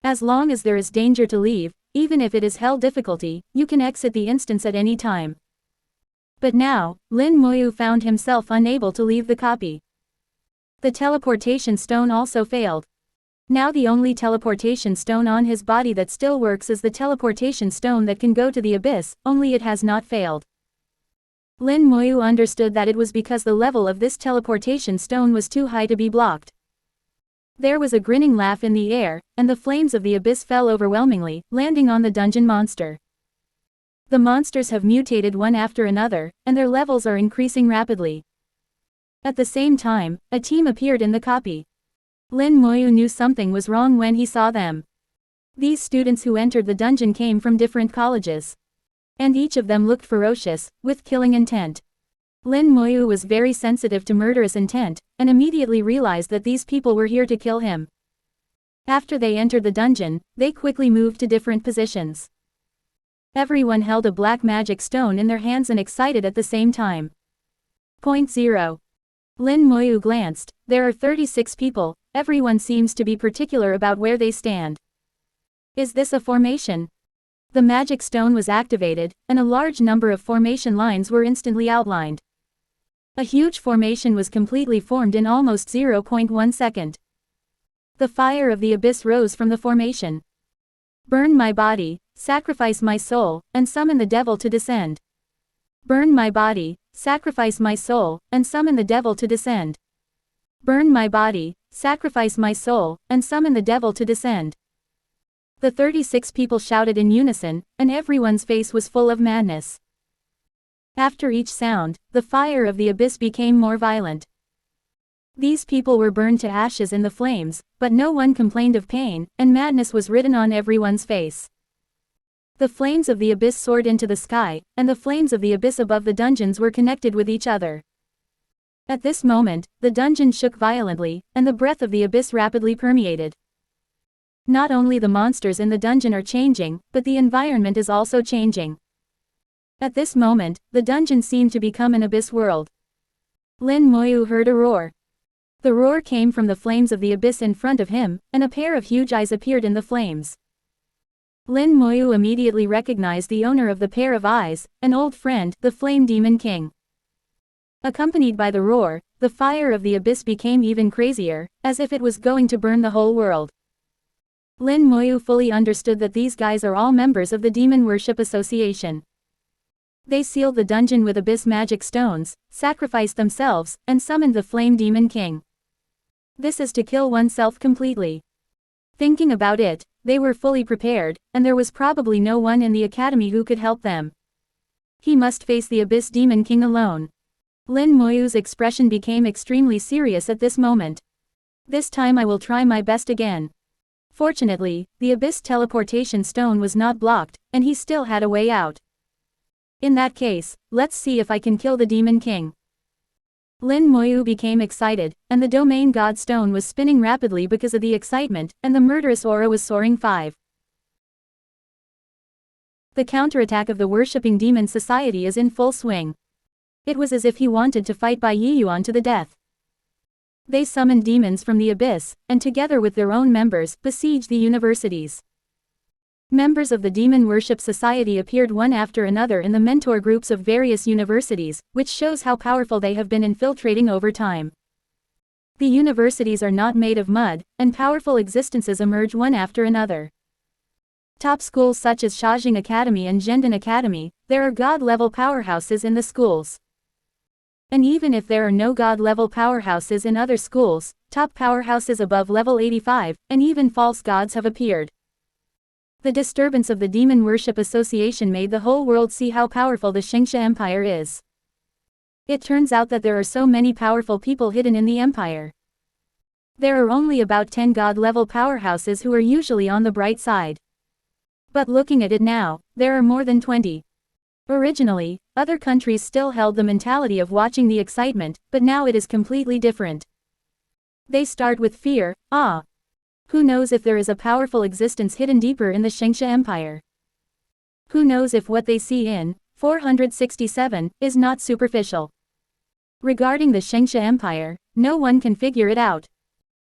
As long as there is danger to leave, even if it is hell difficulty, you can exit the instance at any time. But now, Lin Moyu found himself unable to leave the copy. The teleportation stone also failed. Now the only teleportation stone on his body that still works is the teleportation stone that can go to the abyss, only it has not failed. Lin Moyu understood that it was because the level of this teleportation stone was too high to be blocked. There was a grinning laugh in the air, and the flames of the abyss fell overwhelmingly, landing on the dungeon monster. The monsters have mutated one after another, and their levels are increasing rapidly. At the same time, a team appeared in the copy. Lin Moyu knew something was wrong when he saw them. These students who entered the dungeon came from different colleges. And each of them looked ferocious, with killing intent. Lin Moyu was very sensitive to murderous intent, and immediately realized that these people were here to kill him. After they entered the dungeon, they quickly moved to different positions. Everyone held a black magic stone in their hands and excited at the same time. Point 0. Lin Moyu glanced. There are 36 people, everyone seems to be particular about where they stand. Is this a formation? The magic stone was activated, and a large number of formation lines were instantly outlined. A huge formation was completely formed in almost 0.1 second. The fire of the abyss rose from the formation. Burn my body, sacrifice my soul, and summon the devil to descend. Burn my body, sacrifice my soul, and summon the devil to descend. Burn my body, sacrifice my soul, and summon the devil to descend. The 36 people shouted in unison, and everyone's face was full of madness. After each sound, the fire of the abyss became more violent. These people were burned to ashes in the flames, but no one complained of pain, and madness was written on everyone's face. The flames of the abyss soared into the sky, and the flames of the abyss above the dungeons were connected with each other. At this moment, the dungeon shook violently, and the breath of the abyss rapidly permeated. Not only the monsters in the dungeon are changing, but the environment is also changing. At this moment, the dungeon seemed to become an abyss world. Lin Moyu heard a roar. The roar came from the flames of the abyss in front of him, and a pair of huge eyes appeared in the flames. Lin Moyu immediately recognized the owner of the pair of eyes, an old friend, the Flame Demon King. Accompanied by the roar, the fire of the abyss became even crazier, as if it was going to burn the whole world. Lin Moyu fully understood that these guys are all members of the Demon Worship Association. They sealed the dungeon with abyss magic stones, sacrificed themselves, and summoned the Flame Demon King. This is to kill oneself completely. Thinking about it, they were fully prepared, and there was probably no one in the academy who could help them. He must face the Abyss Demon King alone. Lin Moyu's expression became extremely serious at this moment. This time I will try my best again. Fortunately, the Abyss teleportation stone was not blocked, and he still had a way out. In that case, let's see if I can kill the Demon King. Lin Moyu became excited, and the Domain God Stone was spinning rapidly because of the excitement, and the murderous aura was soaring 5. The counterattack of the worshipping demon society is in full swing. It was as if he wanted to fight Bai Yiyuan to the death. They summoned demons from the abyss, and together with their own members, besieged the universities. Members of the Demon Worship Society appeared one after another in the mentor groups of various universities, which shows how powerful they have been infiltrating over time. The universities are not made of mud, and powerful existences emerge one after another. Top schools such as Shajing Academy and Zhendan Academy, there are god-level powerhouses in the schools. And even if there are no god-level powerhouses in other schools, top powerhouses above level 85, and even false gods have appeared. The disturbance of the Demon Worship Association made the whole world see how powerful the Xingsha Empire is. It turns out that there are so many powerful people hidden in the empire. There are only about 10 god-level powerhouses who are usually on the bright side. But looking at it now, there are more than 20. Originally, other countries still held the mentality of watching the excitement, but now it is completely different. They start with fear, awe. Who knows if there is a powerful existence hidden deeper in the Shengsha Empire? Who knows if what they see in 467 is not superficial? Regarding the Shengsha Empire, no one can figure it out.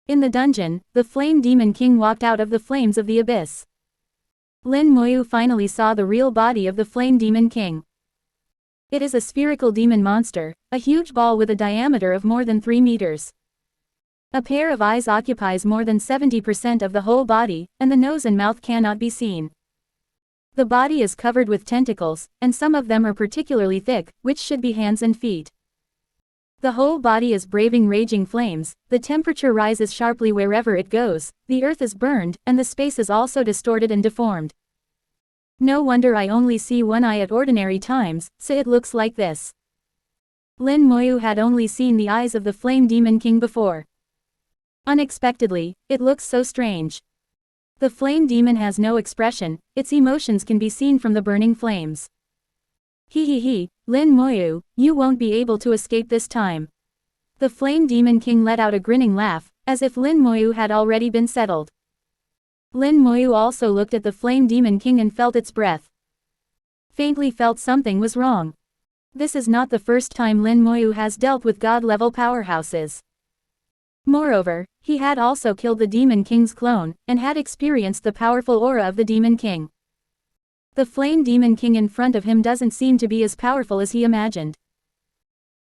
In the dungeon, the Flame Demon King walked out of the flames of the abyss. Lin Moyu finally saw the real body of the Flame Demon King. It is a spherical demon monster, a huge ball with a diameter of more than 3 meters. A pair of eyes occupies more than 70% of the whole body, and the nose and mouth cannot be seen. The body is covered with tentacles, and some of them are particularly thick, which should be hands and feet. The whole body is braving raging flames, the temperature rises sharply wherever it goes, the earth is burned, and the space is also distorted and deformed. No wonder I only see one eye at ordinary times, so it looks like this. Lin Moyu had only seen the eyes of the Flame Demon King before. Unexpectedly, it looks so strange. The Flame Demon has no expression, its emotions can be seen from the burning flames. He, Lin Moyu, you won't be able to escape this time. The Flame Demon King let out a grinning laugh, as if Lin Moyu had already been settled. Lin Moyu also looked at the Flame Demon King and felt its breath. Faintly felt something was wrong. This is not the first time Lin Moyu has dealt with god-level powerhouses. Moreover, he had also killed the Demon King's clone, and had experienced the powerful aura of the Demon King. The Flame Demon King in front of him doesn't seem to be as powerful as he imagined.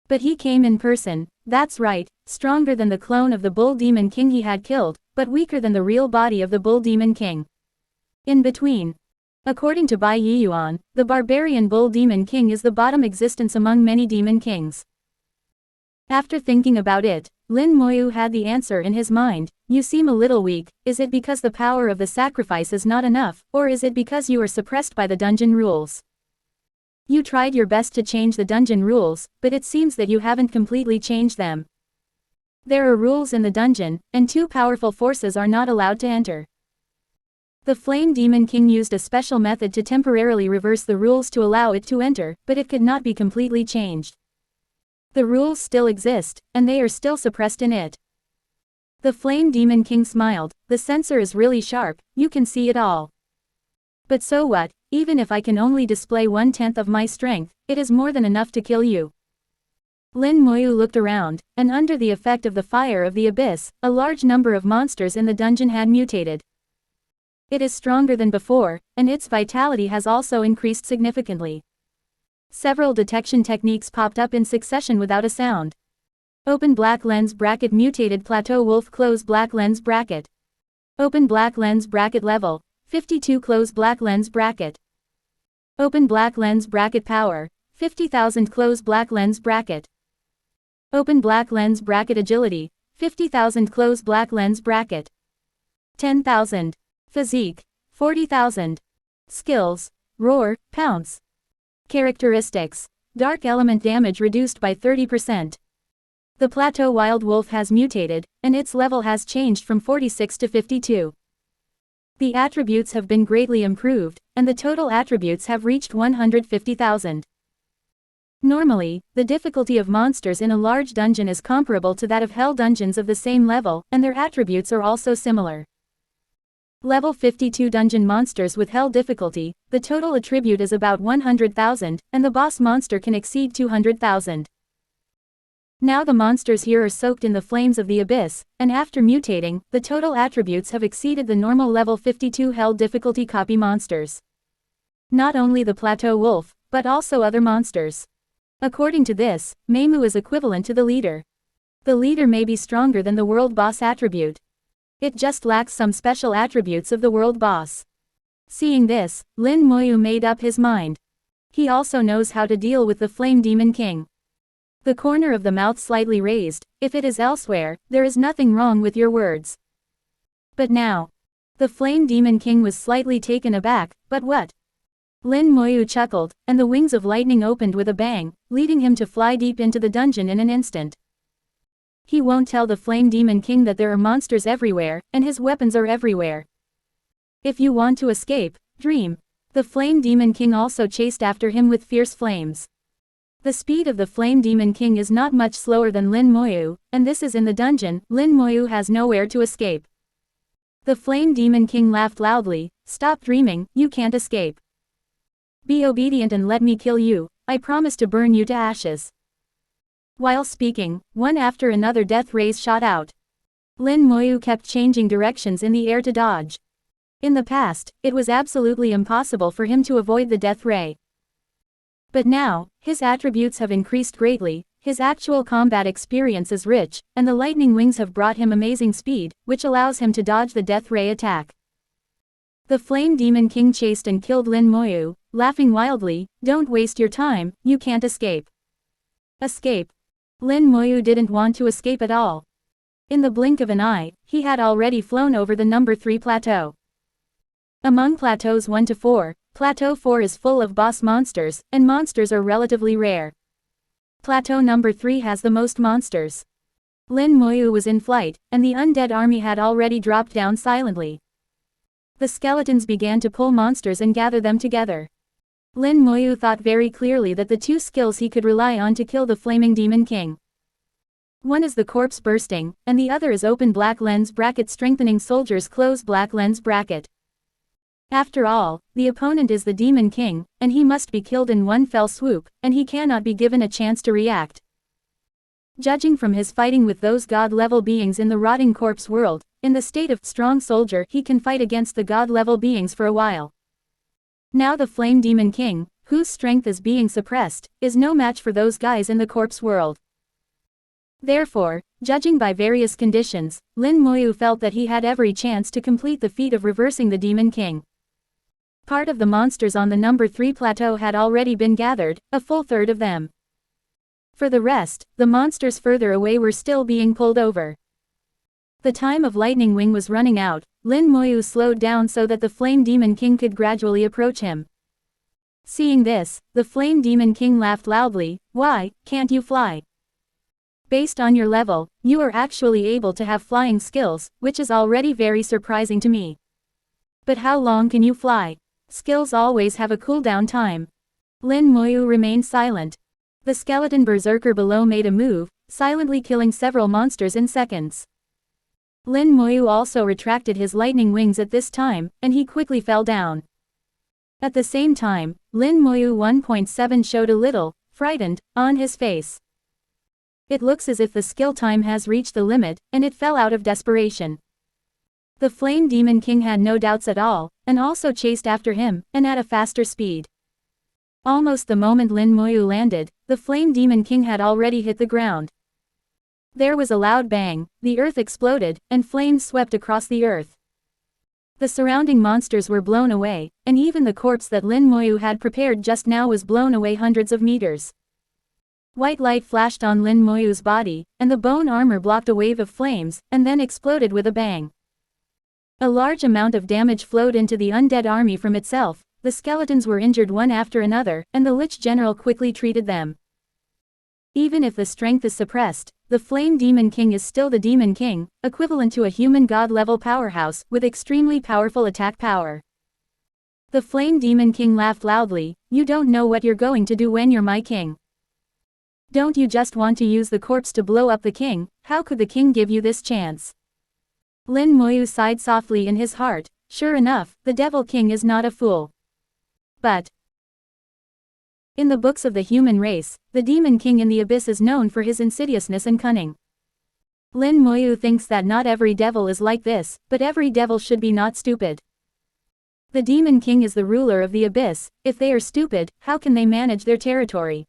But he came in person, that's right, stronger than the clone of the Bull Demon King he had killed, but weaker than the real body of the Bull Demon King. In between. According to Bai Yiyuan, the barbarian Bull Demon King is the bottom existence among many demon kings. After thinking about it, Lin Moyu had the answer in his mind. You seem a little weak. Is it because the power of the sacrifice is not enough, or is it because you are suppressed by the dungeon rules? You tried your best to change the dungeon rules, but it seems that you haven't completely changed them. There are rules in the dungeon, and 2 powerful forces are not allowed to enter. The Flame Demon King used a special method to temporarily reverse the rules to allow it to enter, but it could not be completely changed. The rules still exist, and they are still suppressed in it. The Flame Demon King smiled. The sensor is really sharp, you can see it all. But so what, even if I can only display 1/10 of my strength, it is more than enough to kill you. Lin Moyu looked around, and under the effect of the fire of the abyss, a large number of monsters in the dungeon had mutated. It is stronger than before, and its vitality has also increased significantly. Several detection techniques popped up in succession without a sound. Open black lens bracket mutated plateau wolf close black lens bracket. Open black lens bracket level 52 close black lens bracket. Open black lens bracket power 50,000 close black lens bracket. Open black lens bracket agility 50,000 close black lens bracket. 10,000. Physique 40,000. Skills roar, pounce. Characteristics. Dark element damage reduced by 30%. The plateau wild wolf has mutated, and its level has changed from 46 to 52. The attributes have been greatly improved, and the total attributes have reached 150,000. Normally, the difficulty of monsters in a large dungeon is comparable to that of hell dungeons of the same level, and their attributes are also similar. Level 52 dungeon monsters with hell difficulty, the total attribute is about 100,000, and the boss monster can exceed 200,000. Now the monsters here are soaked in the flames of the abyss, and after mutating, the total attributes have exceeded the normal level 52 hell difficulty copy monsters. Not only the plateau wolf, but also other monsters. According to this, Meimu is equivalent to the leader. The leader may be stronger than the world boss attribute. It just lacks some special attributes of the world boss. Seeing this, Lin Moyu made up his mind. He also knows how to deal with the Flame Demon King. The corner of the mouth slightly raised. If it is elsewhere, there is nothing wrong with your words. But now. The Flame Demon King was slightly taken aback. But what? Lin Moyu chuckled, and the wings of lightning opened with a bang, leading him to fly deep into the dungeon in an instant. He won't tell the Flame Demon King that there are monsters everywhere, and his weapons are everywhere. If you want to escape, dream. The Flame Demon King also chased after him with fierce flames. The speed of the Flame Demon King is not much slower than Lin Moyu, and this is in the dungeon. Lin Moyu has nowhere to escape. The Flame Demon King laughed loudly. Stop dreaming, you can't escape. Be obedient and let me kill you, I promise to burn you to ashes. While speaking, one after another death rays shot out. Lin Moyu kept changing directions in the air to dodge. In the past, it was absolutely impossible for him to avoid the death ray. But now, his attributes have increased greatly, his actual combat experience is rich, and the lightning wings have brought him amazing speed, which allows him to dodge the death ray attack. The Flame Demon King chased and killed Lin Moyu, laughing wildly. Don't waste your time, you can't escape. Escape. Lin Moyu didn't want to escape at all. In the blink of an eye, he had already flown over the number 3 plateau. Among plateaus 1 to 4, Plateau 4 is full of boss monsters, and monsters are relatively rare. Plateau number 3 has the most monsters. Lin Moyu was in flight, and the undead army had already dropped down silently. The skeletons began to pull monsters and gather them together. Lin Moyu thought very clearly that the two skills he could rely on to kill the Flaming Demon King. One is the corpse bursting, and the other is open black lens bracket strengthening soldiers close black lens bracket. After all, the opponent is the Demon King, and he must be killed in one fell swoop, and he cannot be given a chance to react. Judging from his fighting with those god-level beings in the rotting corpse world, in the state of strong soldier he can fight against the god-level beings for a while. Now the Flame Demon King, whose strength is being suppressed, is no match for those guys in the corpse world. Therefore, judging by various conditions, Lin Moyu felt that he had every chance to complete the feat of reversing the Demon King. Part of the monsters on the number 3 plateau had already been gathered, a full third of them. For the rest, the monsters further away were still being pulled over. The time of Lightning Wing was running out. Lin Moyu slowed down so that the Flame Demon King could gradually approach him. Seeing this, the Flame Demon King laughed loudly. Why, can't you fly? Based on your level, you are actually able to have flying skills, which is already very surprising to me. But how long can you fly? Skills always have a cooldown time. Lin Moyu remained silent. The skeleton berserker below made a move, silently killing several monsters in seconds. Lin Moyu also retracted his lightning wings at this time, and he quickly fell down. At the same time, Lin Moyu 1.7 showed a little, frightened, on his face. It looks as if the skill time has reached the limit, and it fell out of desperation. The Flame Demon King had no doubts at all, and also chased after him, and at a faster speed. Almost the moment Lin Moyu landed, the Flame Demon King had already hit the ground. There was a loud bang, the earth exploded, and flames swept across the earth. The surrounding monsters were blown away, and even the corpse that Lin Moyu had prepared just now was blown away hundreds of meters. White light flashed on Lin Moyu's body, and the bone armor blocked a wave of flames, and then exploded with a bang. A large amount of damage flowed into the undead army from itself. The skeletons were injured one after another, and the Lich General quickly treated them. Even if the strength is suppressed, the Flame Demon King is still the Demon King, equivalent to a human god-level powerhouse, with extremely powerful attack power. The Flame Demon King laughed loudly. You don't know what you're going to do when you're my king. Don't you just want to use the corpse to blow up the king? How could the king give you this chance? Lin Moyu sighed softly in his heart. Sure enough, the Devil King is not a fool. But in the books of the human race, the Demon King in the Abyss is known for his insidiousness and cunning. Lin Moyu thinks that not every devil is like this, but every devil should be not stupid. The Demon King is the ruler of the Abyss. If they are stupid, how can they manage their territory?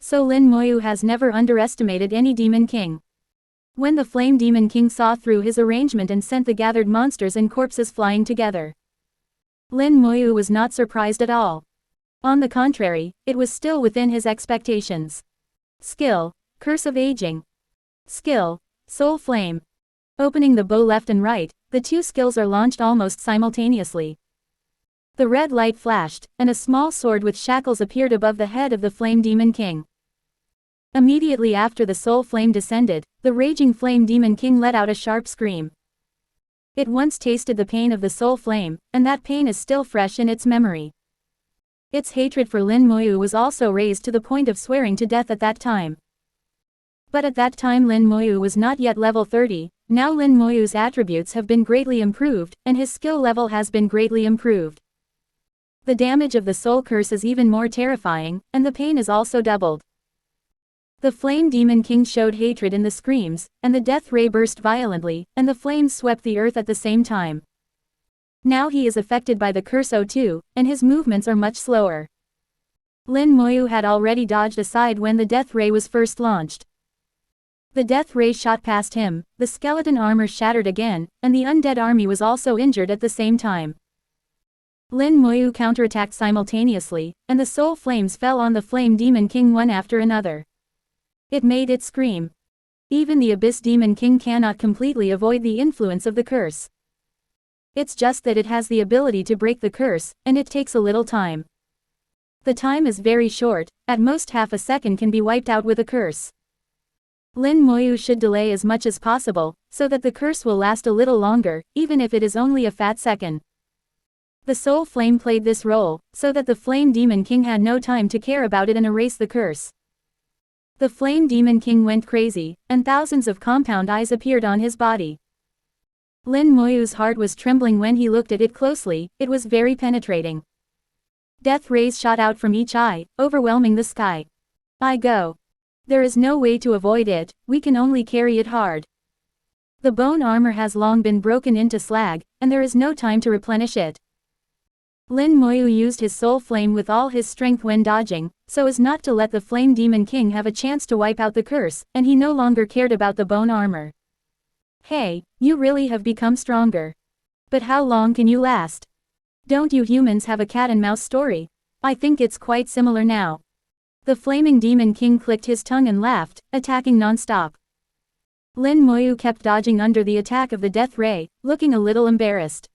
So Lin Moyu has never underestimated any Demon King. When the Flame Demon King saw through his arrangement and sent the gathered monsters and corpses flying together, Lin Moyu was not surprised at all. On the contrary, it was still within his expectations. Skill, Curse of Aging. Skill, Soul Flame. Opening the bow left and right, the two skills are launched almost simultaneously. The red light flashed, and a small sword with shackles appeared above the head of the Flame Demon King. Immediately after the soul flame descended, the raging flame demon king let out a sharp scream. It once tasted the pain of the soul flame, and that pain is still fresh in its memory. Its hatred for Lin Moyu was also raised to the point of swearing to death at that time. But at that time Lin Moyu was not yet level 30, now Lin Moyu's attributes have been greatly improved, and his skill level has been greatly improved. The damage of the soul curse is even more terrifying, and the pain is also doubled. The Flame Demon King showed hatred in the screams, and the death ray burst violently, and the flames swept the earth at the same time. Now he is affected by the curse too, and his movements are much slower. Lin Moyu had already dodged aside when the death ray was first launched. The death ray shot past him, the skeleton armor shattered again, and the undead army was also injured at the same time. Lin Moyu counterattacked simultaneously, and the soul flames fell on the Flame Demon King one after another. It made it scream. Even the Abyss Demon King cannot completely avoid the influence of the curse. It's just that it has the ability to break the curse, and it takes a little time. The time is very short, at most half a second can be wiped out with a curse. Lin Moyu should delay as much as possible, so that the curse will last a little longer, even if it is only a fat second. The Soul Flame played this role, so that the Flame Demon King had no time to care about it and erase the curse. The Flame Demon King went crazy, and thousands of compound eyes appeared on his body. Lin Moyu's heart was trembling when he looked at it closely, it was very penetrating. Death rays shot out from each eye, overwhelming the sky. I go. There is no way to avoid it, we can only carry it hard. The bone armor has long been broken into slag, and there is no time to replenish it. Lin Moyu used his soul flame with all his strength when dodging, so as not to let the Flame Demon King have a chance to wipe out the curse, and he no longer cared about the bone armor. Hey, you really have become stronger. But how long can you last? Don't you humans have a cat and mouse story? I think it's quite similar now. The Flaming Demon King clicked his tongue and laughed, attacking non-stop. Lin Moyu kept dodging under the attack of the death ray, looking a little embarrassed.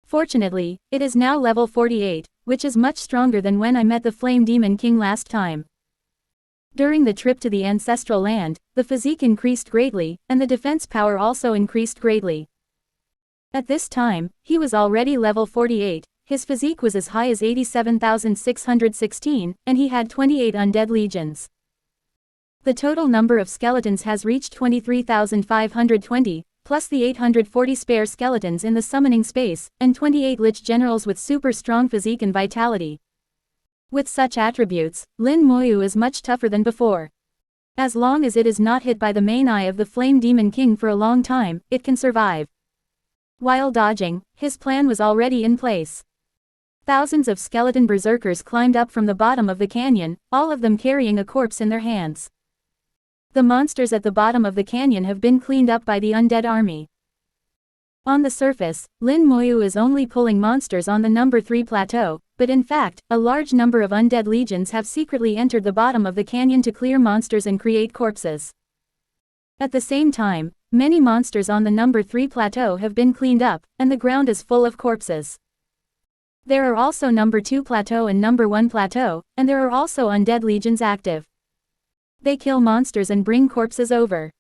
Fortunately, it is now level 48, which is much stronger than when I met the Flame Demon King last time. During the trip to the ancestral land, the physique increased greatly, and the defense power also increased greatly. At this time, he was already level 48, his physique was as high as 87,616, and he had 28 undead legions. The total number of skeletons has reached 23,520, plus the 840 spare skeletons in the summoning space, and 28 Lich generals with super strong physique and vitality. With such attributes, Lin Moyu is much tougher than before. As long as it is not hit by the main eye of the Flame Demon King for a long time, it can survive. While dodging, his plan was already in place. Thousands of skeleton berserkers climbed up from the bottom of the canyon, all of them carrying a corpse in their hands. The monsters at the bottom of the canyon have been cleaned up by the undead army. On the surface, Lin Moyu is only pulling monsters on the number 3 plateau, but in fact, a large number of undead legions have secretly entered the bottom of the canyon to clear monsters and create corpses. At the same time, many monsters on the number 3 plateau have been cleaned up, and the ground is full of corpses. There are also number 2 plateau and number 1 plateau, and there are also undead legions active. They kill monsters and bring corpses over.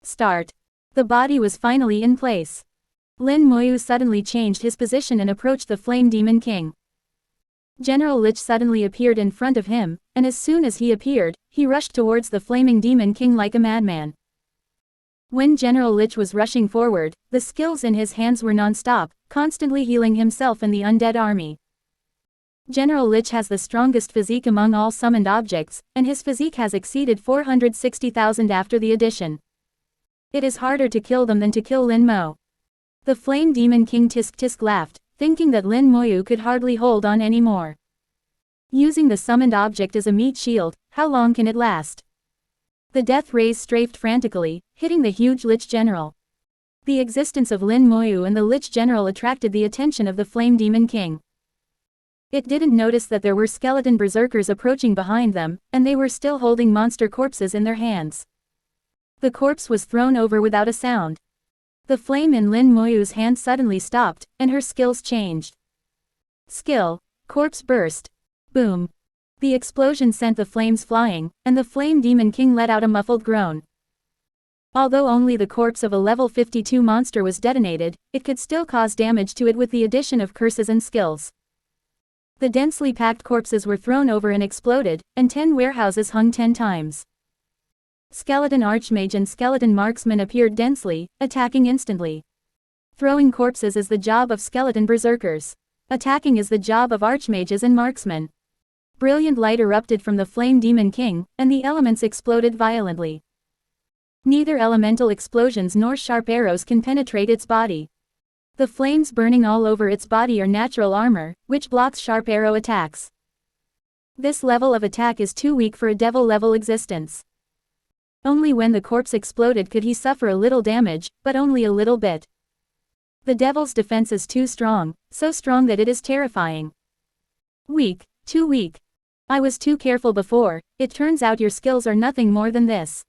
Start. The body was finally in place. Lin Moyu suddenly changed his position and approached the Flame Demon King. General Lich suddenly appeared in front of him, and as soon as he appeared, he rushed towards the Flaming Demon King like a madman. When General Lich was rushing forward, the skills in his hands were non-stop, constantly healing himself and the undead army. General Lich has the strongest physique among all summoned objects, and his physique has exceeded 460,000 after the addition. It is harder to kill them than to kill Lin Mo. The Flame Demon King tisk laughed, thinking that Lin Moyu could hardly hold on anymore. Using the summoned object as a meat shield, how long can it last? The death rays strafed frantically, hitting the huge Lich General. The existence of Lin Moyu and the Lich General attracted the attention of the Flame Demon King. It didn't notice that there were skeleton berserkers approaching behind them, and they were still holding monster corpses in their hands. The corpse was thrown over without a sound. The flame in Lin Moyu's hand suddenly stopped, and her skills changed. Skill, corpse burst. Boom. The explosion sent the flames flying, and the Flame Demon King let out a muffled groan. Although only the corpse of a level 52 monster was detonated, it could still cause damage to it with the addition of curses and skills. The densely packed corpses were thrown over and exploded, and 10 warehouses hung 10 times. Skeleton Archmage and Skeleton Marksman appeared densely, attacking instantly. Throwing corpses is the job of Skeleton Berserkers. Attacking is the job of Archmages and Marksmen. Brilliant light erupted from the Flame Demon King, and the elements exploded violently. Neither elemental explosions nor sharp arrows can penetrate its body. The flames burning all over its body are natural armor, which blocks sharp arrow attacks. This level of attack is too weak for a devil-level existence. Only when the corpse exploded could he suffer a little damage, but only a little bit. The devil's defense is too strong, so strong that it is terrifying. Weak, too weak. I was too careful before, it turns out your skills are nothing more than this.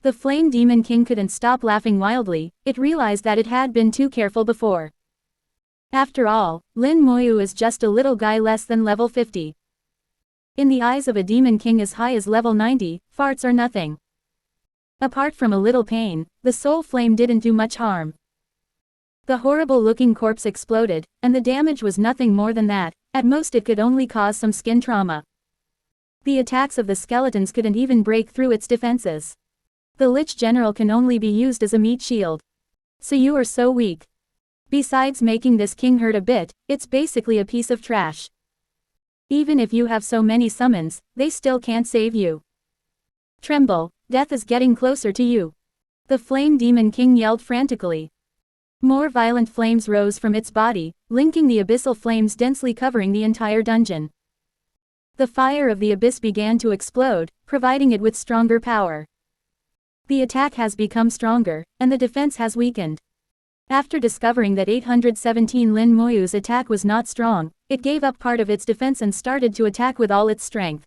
The Flame Demon King couldn't stop laughing wildly, it realized that it had been too careful before. After all, Lin Moyu is just a little guy less than level 50. In the eyes of a Demon King as high as level 90, farts are nothing. Apart from a little pain, the soul flame didn't do much harm. The horrible-looking corpse exploded, and the damage was nothing more than that, at most it could only cause some skin trauma. The attacks of the skeletons couldn't even break through its defenses. The Lich General can only be used as a meat shield. So you are so weak. Besides making this king hurt a bit, it's basically a piece of trash. Even if you have so many summons, they still can't save you. Tremble, death is getting closer to you. The Flame Demon King yelled frantically. More violent flames rose from its body, linking the abyssal flames densely covering the entire dungeon. The fire of the abyss began to explode, providing it with stronger power. The attack has become stronger, and the defense has weakened. After discovering that 817 Lin Moyu's attack was not strong, it gave up part of its defense and started to attack with all its strength.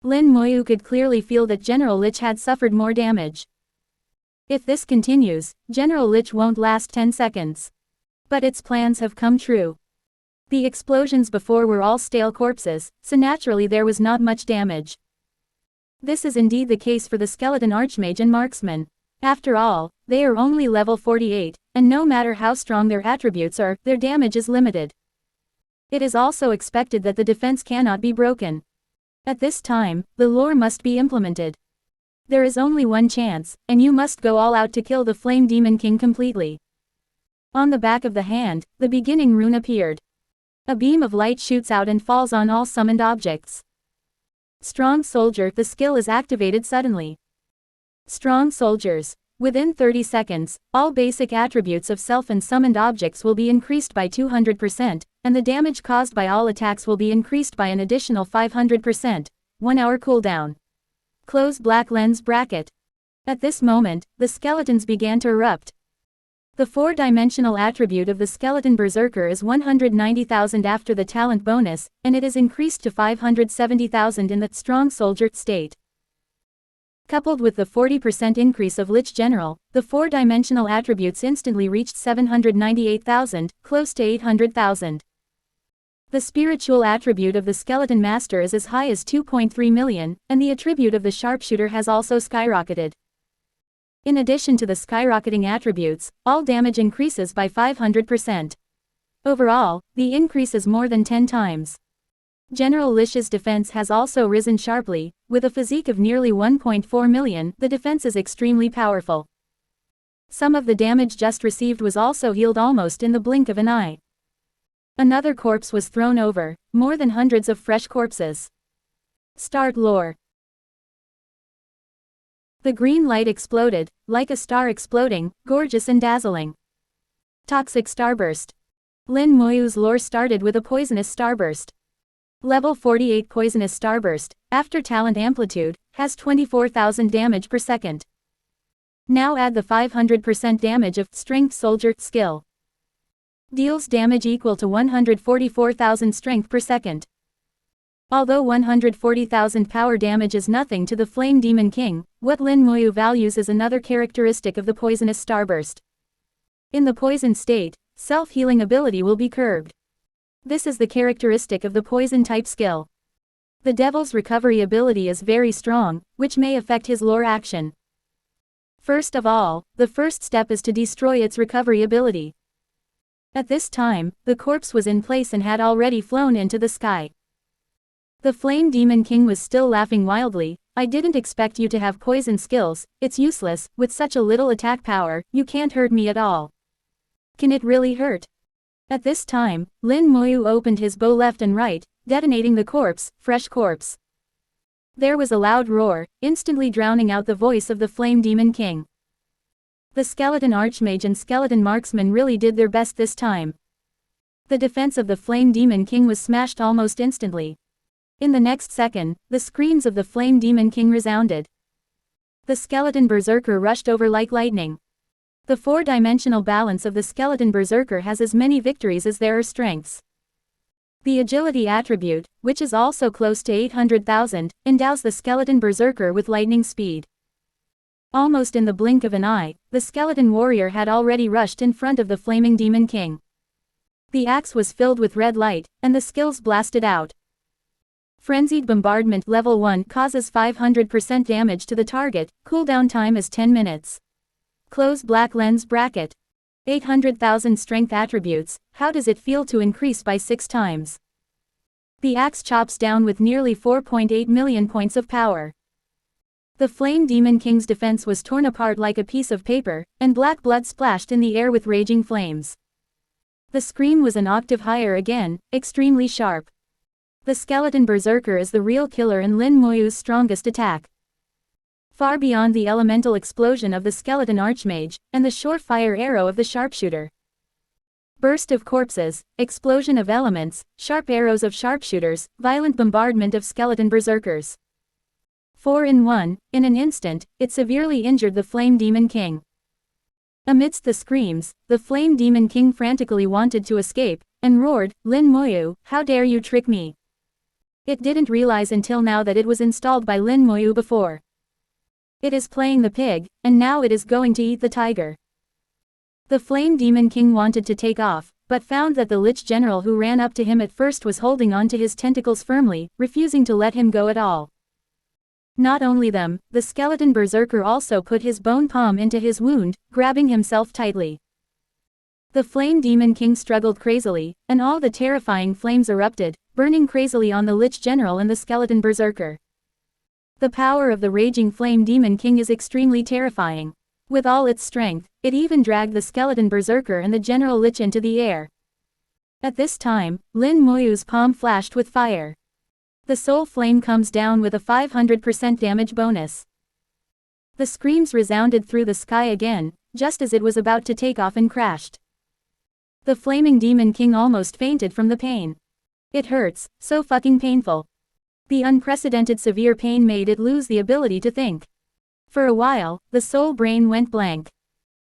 Lin Moyu could clearly feel that General Lich had suffered more damage. If this continues, General Lich won't last 10 seconds. But its plans have come true. The explosions before were all stale corpses, so naturally there was not much damage. This is indeed the case for the Skeleton Archmage and Marksman. After all, they are only level 48, and no matter how strong their attributes are, their damage is limited. It is also expected that the defense cannot be broken. At this time, the lore must be implemented. There is only one chance, and you must go all out to kill the Flame Demon King completely. On the back of the hand, the beginning rune appeared. A beam of light shoots out and falls on all summoned objects. Strong Soldier, the skill is activated suddenly. Strong Soldiers. Within 30 seconds, all basic attributes of self and summoned objects will be increased by 200%, and the damage caused by all attacks will be increased by an additional 500%. 1 hour cooldown. Close black lens bracket. At this moment, the skeletons began to erupt. The 4-dimensional attribute of the Skeleton Berserker is 190,000 after the talent bonus, and it is increased to 570,000 in the Strong Soldier state. Coupled with the 40% increase of Lich General, the 4-dimensional attributes instantly reached 798,000, close to 800,000. The spiritual attribute of the Skeleton Master is as high as 2.3 million, and the attribute of the Sharpshooter has also skyrocketed. In addition to the skyrocketing attributes, all damage increases by 500%. Overall, the increase is more than 10 times. General Lich's defense has also risen sharply, with a physique of nearly 1.4 million, the defense is extremely powerful. Some of the damage just received was also healed almost in the blink of an eye. Another corpse was thrown over, more than hundreds of fresh corpses. Start lore. The green light exploded, like a star exploding, gorgeous and dazzling. Toxic Starburst. Lin Moyu's lore started with a poisonous starburst. Level 48 poisonous starburst, after talent amplitude, has 24,000 damage per second. Now add the 500% damage of Strength Soldier skill. Deals damage equal to 144,000 strength per second. Although 140,000 power damage is nothing to the Flame Demon King, what Lin Moyu values is another characteristic of the poisonous starburst. In the poison state, self-healing ability will be curbed. This is the characteristic of the poison type skill. The devil's recovery ability is very strong, which may affect his lore action. First of all, the first step is to destroy its recovery ability. At this time, the corpse was in place and had already flown into the sky. The Flame Demon King was still laughing wildly. I didn't expect you to have poison skills, it's useless, with such a little attack power, you can't hurt me at all. Can it really hurt? At this time, Lin Moyu opened his bow left and right, detonating the corpse, fresh corpse. There was a loud roar, instantly drowning out the voice of the Flame Demon King. The Skeleton Archmage and Skeleton Marksman really did their best this time. The defense of the Flame Demon King was smashed almost instantly. In the next second, the screams of the Flame Demon King resounded. The Skeleton Berserker rushed over like lightning. The four-dimensional balance of the Skeleton Berserker has as many victories as there are strengths. The Agility attribute, which is also close to 800,000, endows the Skeleton Berserker with lightning speed. Almost in the blink of an eye, the Skeleton Warrior had already rushed in front of the Flaming Demon King. The axe was filled with red light, and the skills blasted out. Frenzied Bombardment Level 1 causes 500% damage to the target, cooldown time is 10 minutes. Close Black Lens Bracket. 800,000 Strength attributes, how does it feel to increase by 6 times? The axe chops down with nearly 4.8 million points of power. The Flame Demon King's defense was torn apart like a piece of paper, and black blood splashed in the air with raging flames. The scream was an octave higher again, extremely sharp. The Skeleton Berserker is the real killer and Lin Moyu's strongest attack. Far beyond the elemental explosion of the Skeleton Archmage, and the short-fire arrow of the sharpshooter. Burst of corpses, explosion of elements, sharp arrows of sharpshooters, violent bombardment of Skeleton Berserkers. 4 in 1, in an instant, it severely injured the Flame Demon King. Amidst the screams, the Flame Demon King frantically wanted to escape, and roared, "Lin Moyu, how dare you trick me?" It didn't realize until now that it was installed by Lin Moyu before. It is playing the pig, and now it is going to eat the tiger. The Flame Demon King wanted to take off, but found that the Lich General who ran up to him at first was holding on to his tentacles firmly, refusing to let him go at all. Not only them, the Skeleton Berserker also put his bone palm into his wound, grabbing himself tightly. The Flame Demon King struggled crazily, and all the terrifying flames erupted, burning crazily on the Lich General and the Skeleton Berserker. The power of the raging Flame Demon King is extremely terrifying. With all its strength, it even dragged the Skeleton Berserker and the General Lich into the air. At this time, Lin Moyu's palm flashed with fire. The Soul Flame comes down with a 500% damage bonus. The screams resounded through the sky again, just as it was about to take off and crashed. The Flaming Demon King almost fainted from the pain. It hurts, so fucking painful. The unprecedented severe pain made it lose the ability to think. For a while, the soul brain went blank.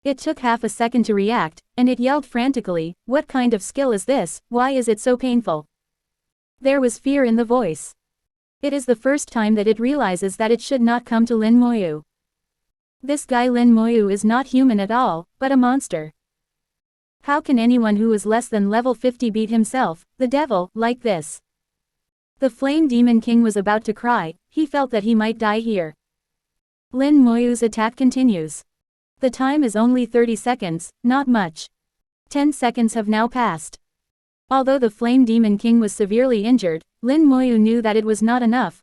It took half a second to react, and it yelled frantically, "What kind of skill is this? Why is it so painful?" There was fear in the voice. It is the first time that it realizes that it should not come to Lin Moyu. This guy Lin Moyu is not human at all, but a monster. How can anyone who is less than level 50 beat himself, the devil, like this? The Flame Demon King was about to cry, he felt that he might die here. Lin Moyu's attack continues. The time is only 30 seconds, not much. 10 seconds have now passed. Although the Flame Demon King was severely injured, Lin Moyu knew that it was not enough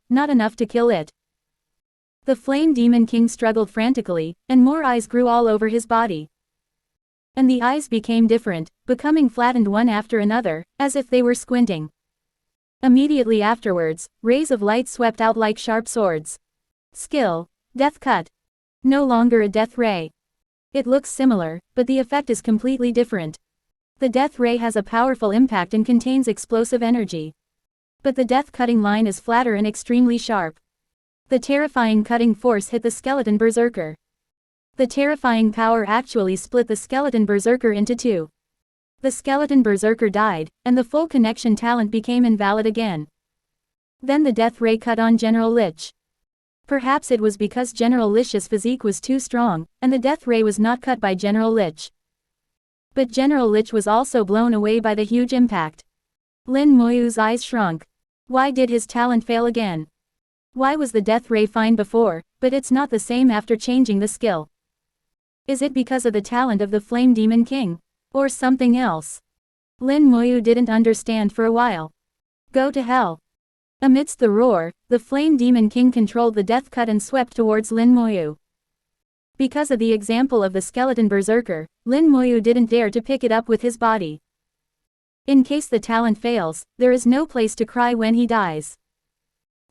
to kill it. The Flame Demon King struggled frantically, and more eyes grew all over his body. And the eyes became different, becoming flattened one after another, as if they were squinting. Immediately afterwards, rays of light swept out like sharp swords. Skill: Death Cut. No longer a death ray. It looks similar, but the effect is completely different. The death ray has a powerful impact and contains explosive energy. But the death cutting line is flatter and extremely sharp. The terrifying cutting force hit the Skeleton Berserker. The terrifying power actually split the Skeleton Berserker into two. The Skeleton Berserker died, and the full connection talent became invalid again. Then the death ray cut on General Lich. Perhaps it was because General Lich's physique was too strong, and the death ray was not cut by General Lich. But General Lich was also blown away by the huge impact. Lin Moyu's eyes shrunk. Why did his talent fail again? Why was the death ray fine before, but it's not the same after changing the skill? Is it because of the talent of the Flame Demon King? Or something else? Lin Moyu didn't understand for a while. Go to hell. Amidst the roar, the Flame Demon King controlled the death cut and swept towards Lin Moyu. Because of the example of the skeleton berserker, Lin Moyu didn't dare to pick it up with his body. In case the talent fails, there is no place to cry when he dies.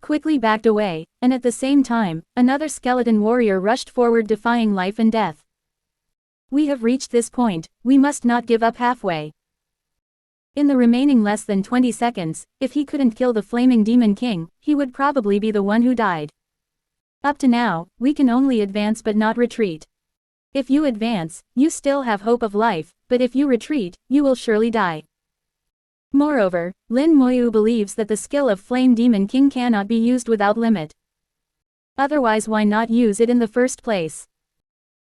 Quickly backed away, and at the same time, another skeleton warrior rushed forward defying life and death. We have reached this point, we must not give up halfway. In the remaining less than 20 seconds, if he couldn't kill the Flaming Demon King, he would probably be the one who died. Up to now, we can only advance but not retreat. If you advance, you still have hope of life, but if you retreat, you will surely die. Moreover, Lin Moyu believes that the skill of Flame Demon King cannot be used without limit. Otherwise, why not use it in the first place?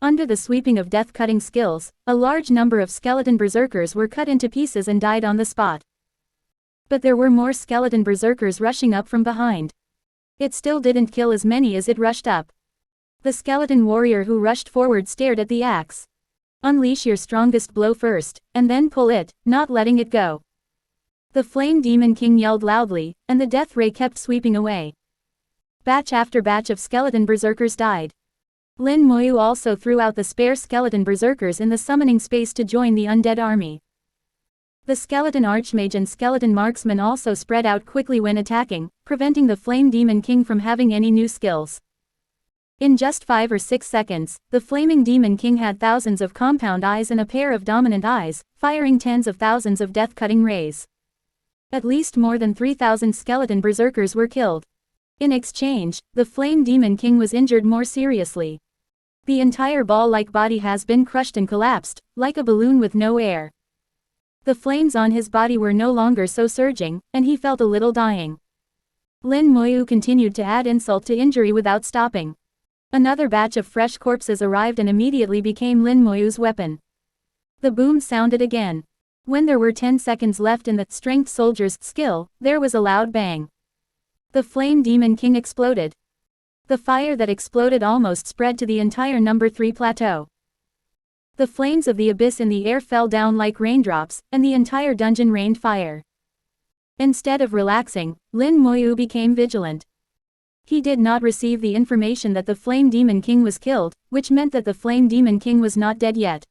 Under the sweeping of death-cutting skills, a large number of skeleton berserkers were cut into pieces and died on the spot. But there were more skeleton berserkers rushing up from behind. It still didn't kill as many as it rushed up. The skeleton warrior who rushed forward stared at the axe. Unleash your strongest blow first, and then pull it, not letting it go. The Flame Demon King yelled loudly, and the death ray kept sweeping away. Batch after batch of skeleton berserkers died. Lin Moyu also threw out the spare skeleton berserkers in the summoning space to join the undead army. The skeleton archmage and skeleton marksman also spread out quickly when attacking, preventing the Flame Demon King from having any new skills. In just 5 or 6 seconds, the Flaming Demon King had thousands of compound eyes and a pair of dominant eyes, firing tens of thousands of death-cutting rays. At least more than 3,000 skeleton berserkers were killed. In exchange, the Flame Demon King was injured more seriously. The entire ball-like body has been crushed and collapsed, like a balloon with no air. The flames on his body were no longer so surging, and he felt a little dying. Lin Moyu continued to add insult to injury without stopping. Another batch of fresh corpses arrived and immediately became Lin Moyu's weapon. The boom sounded again. When there were 10 seconds left in the strength soldier's skill, there was a loud bang. The Flame Demon King exploded. The fire that exploded almost spread to the entire number 3 plateau. The flames of the abyss in the air fell down like raindrops, and the entire dungeon rained fire. Instead of relaxing, Lin Moyu became vigilant. He did not receive the information that the Flame Demon King was killed, which meant that the Flame Demon King was not dead yet.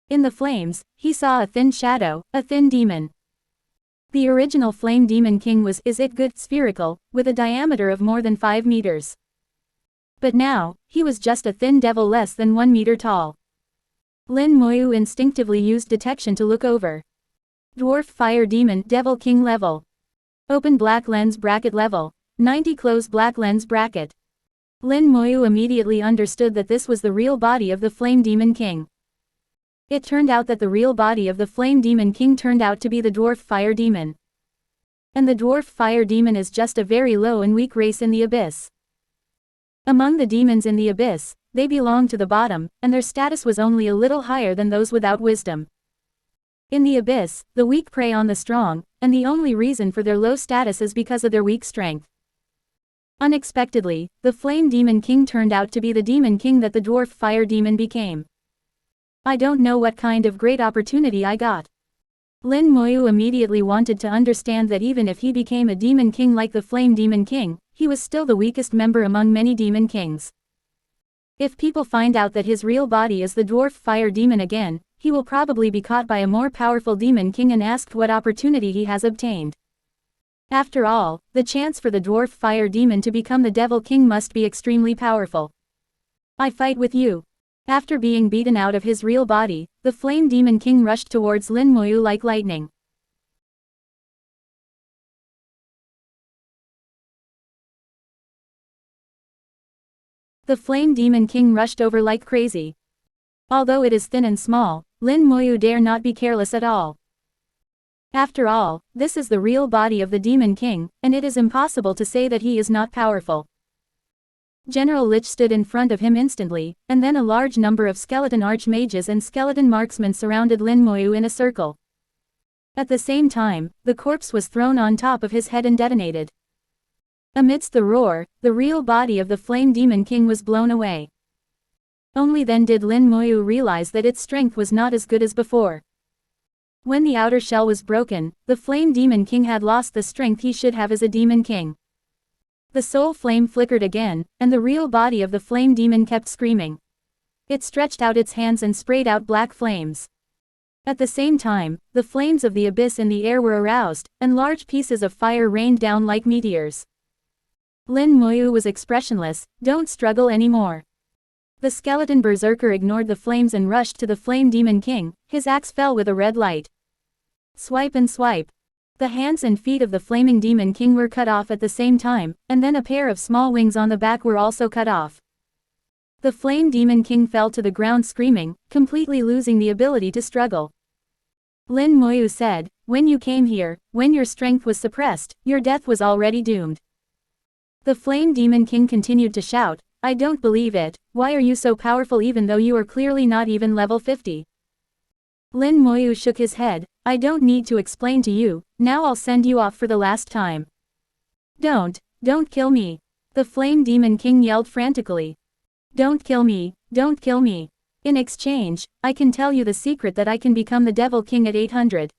In the flames, he saw a thin shadow, a thin demon. The original Flame Demon King was spherical, with a diameter of more than 5 meters. But now, he was just a thin devil less than 1 meter tall. Lin Moyu instinctively used detection to look over. Dwarf Fire Demon Devil King level. Open black lens bracket level. 90 close black lens bracket. Lin Moyu immediately understood that this was the real body of the Flame Demon King. It turned out that the real body of the Flame Demon King turned out to be the Dwarf Fire Demon. And the Dwarf Fire Demon is just a very low and weak race in the Abyss. Among the demons in the Abyss, they belong to the bottom, and their status was only a little higher than those without wisdom. In the Abyss, the weak prey on the strong, and the only reason for their low status is because of their weak strength. Unexpectedly, the Flame Demon King turned out to be the Demon King that the Dwarf Fire Demon became. I don't know what kind of great opportunity I got. Lin Moyu immediately wanted to understand that even if he became a Demon King like the Flame Demon King, he was still the weakest member among many Demon Kings. If people find out that his real body is the Dwarf Fire Demon again, he will probably be caught by a more powerful Demon King and asked what opportunity he has obtained. After all, the chance for the Dwarf Fire Demon to become the Devil King must be extremely powerful. I fight with you. After being beaten out of his real body, the Flame Demon King rushed towards Lin Moyu like lightning. The Flame Demon King rushed over like crazy. Although it is thin and small, Lin Moyu dare not be careless at all. After all, this is the real body of the Demon King, and it is impossible to say that he is not powerful. General Lich stood in front of him instantly, and then a large number of skeleton archmages and skeleton marksmen surrounded Lin Moyu in a circle. At the same time, the corpse was thrown on top of his head and detonated. Amidst the roar, the real body of the Flame Demon King was blown away. Only then did Lin Moyu realize that its strength was not as good as before. When the outer shell was broken, the Flame Demon King had lost the strength he should have as a Demon King. The soul flame flickered again, and the real body of the Flame Demon kept screaming. It stretched out its hands and sprayed out black flames. At the same time, the flames of the abyss in the air were aroused, and large pieces of fire rained down like meteors. Lin Moyu was expressionless. Don't struggle anymore. The skeleton berserker ignored the flames and rushed to the Flame Demon King. His axe fell with a red light. Swipe and swipe. The hands and feet of the Flaming Demon King were cut off at the same time, and then a pair of small wings on the back were also cut off. The Flame Demon King fell to the ground screaming, completely losing the ability to struggle. Lin Moyu said, "When you came here, when your strength was suppressed, your death was already doomed." The Flame Demon King continued to shout, "I don't believe it. Why are you so powerful even though you are clearly not even level 50? Lin Moyu shook his head, "I don't need to explain to you, now I'll send you off for the last time." Don't kill me. The Flame Demon King yelled frantically. Don't kill me, don't kill me. In exchange, I can tell you the secret that I can become the Devil King at 800.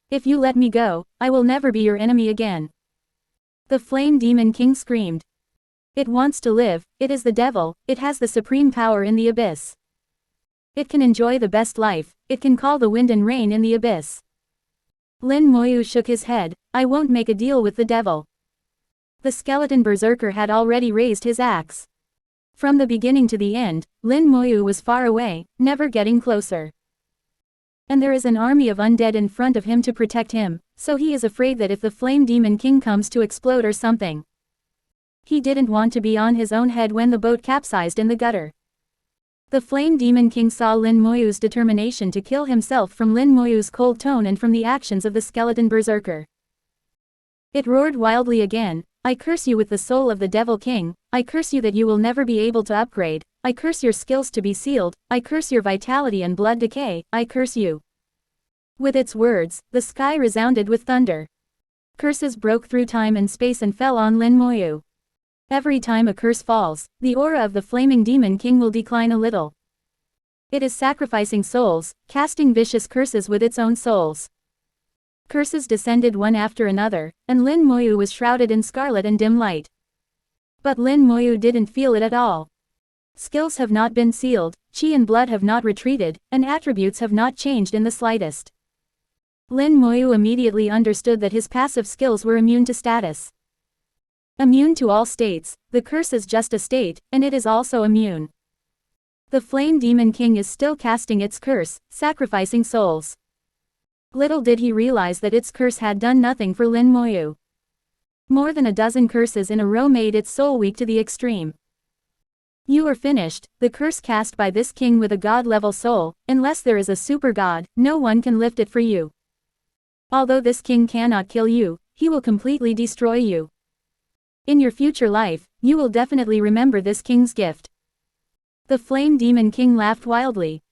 If you let me go, I will never be your enemy again. The Flame Demon King screamed. It wants to live, it is the devil, it has the supreme power in the abyss. It can enjoy the best life, it can call the wind and rain in the abyss. Lin Moyu shook his head, "I won't make a deal with the devil." The skeleton berserker had already raised his axe. From the beginning to the end, Lin Moyu was far away, never getting closer. And there is an army of undead in front of him to protect him, so he is afraid that if the Flame Demon King comes to explode or something. He didn't want to be on his own head when the boat capsized in the gutter. The Flame Demon King saw Lin Moyu's determination to kill himself from Lin Moyu's cold tone and from the actions of the skeleton berserker. It roared wildly again, "I curse you with the soul of the Devil King, I curse you that you will never be able to upgrade, I curse your skills to be sealed, I curse your vitality and blood decay, I curse you." With its words, the sky resounded with thunder. Curses broke through time and space and fell on Lin Moyu. Every time a curse falls, the aura of the Flaming Demon King will decline a little. It is sacrificing souls, casting vicious curses with its own souls. Curses descended one after another, and Lin Moyu was shrouded in scarlet and dim light. But Lin Moyu didn't feel it at all. Skills have not been sealed, chi and blood have not retreated, and attributes have not changed in the slightest. Lin Moyu immediately understood that his passive skills were immune to status. Immune to all states, the curse is just a state, and it is also immune. The Flame Demon King is still casting its curse, sacrificing souls. Little did he realize that its curse had done nothing for Lin Moyu. More than a dozen curses in a row made its soul weak to the extreme. You are finished, the curse cast by this king with a god-level soul, unless there is a super god, no one can lift it for you. Although this king cannot kill you, he will completely destroy you. In your future life, you will definitely remember this king's gift. The Flame Demon King laughed wildly.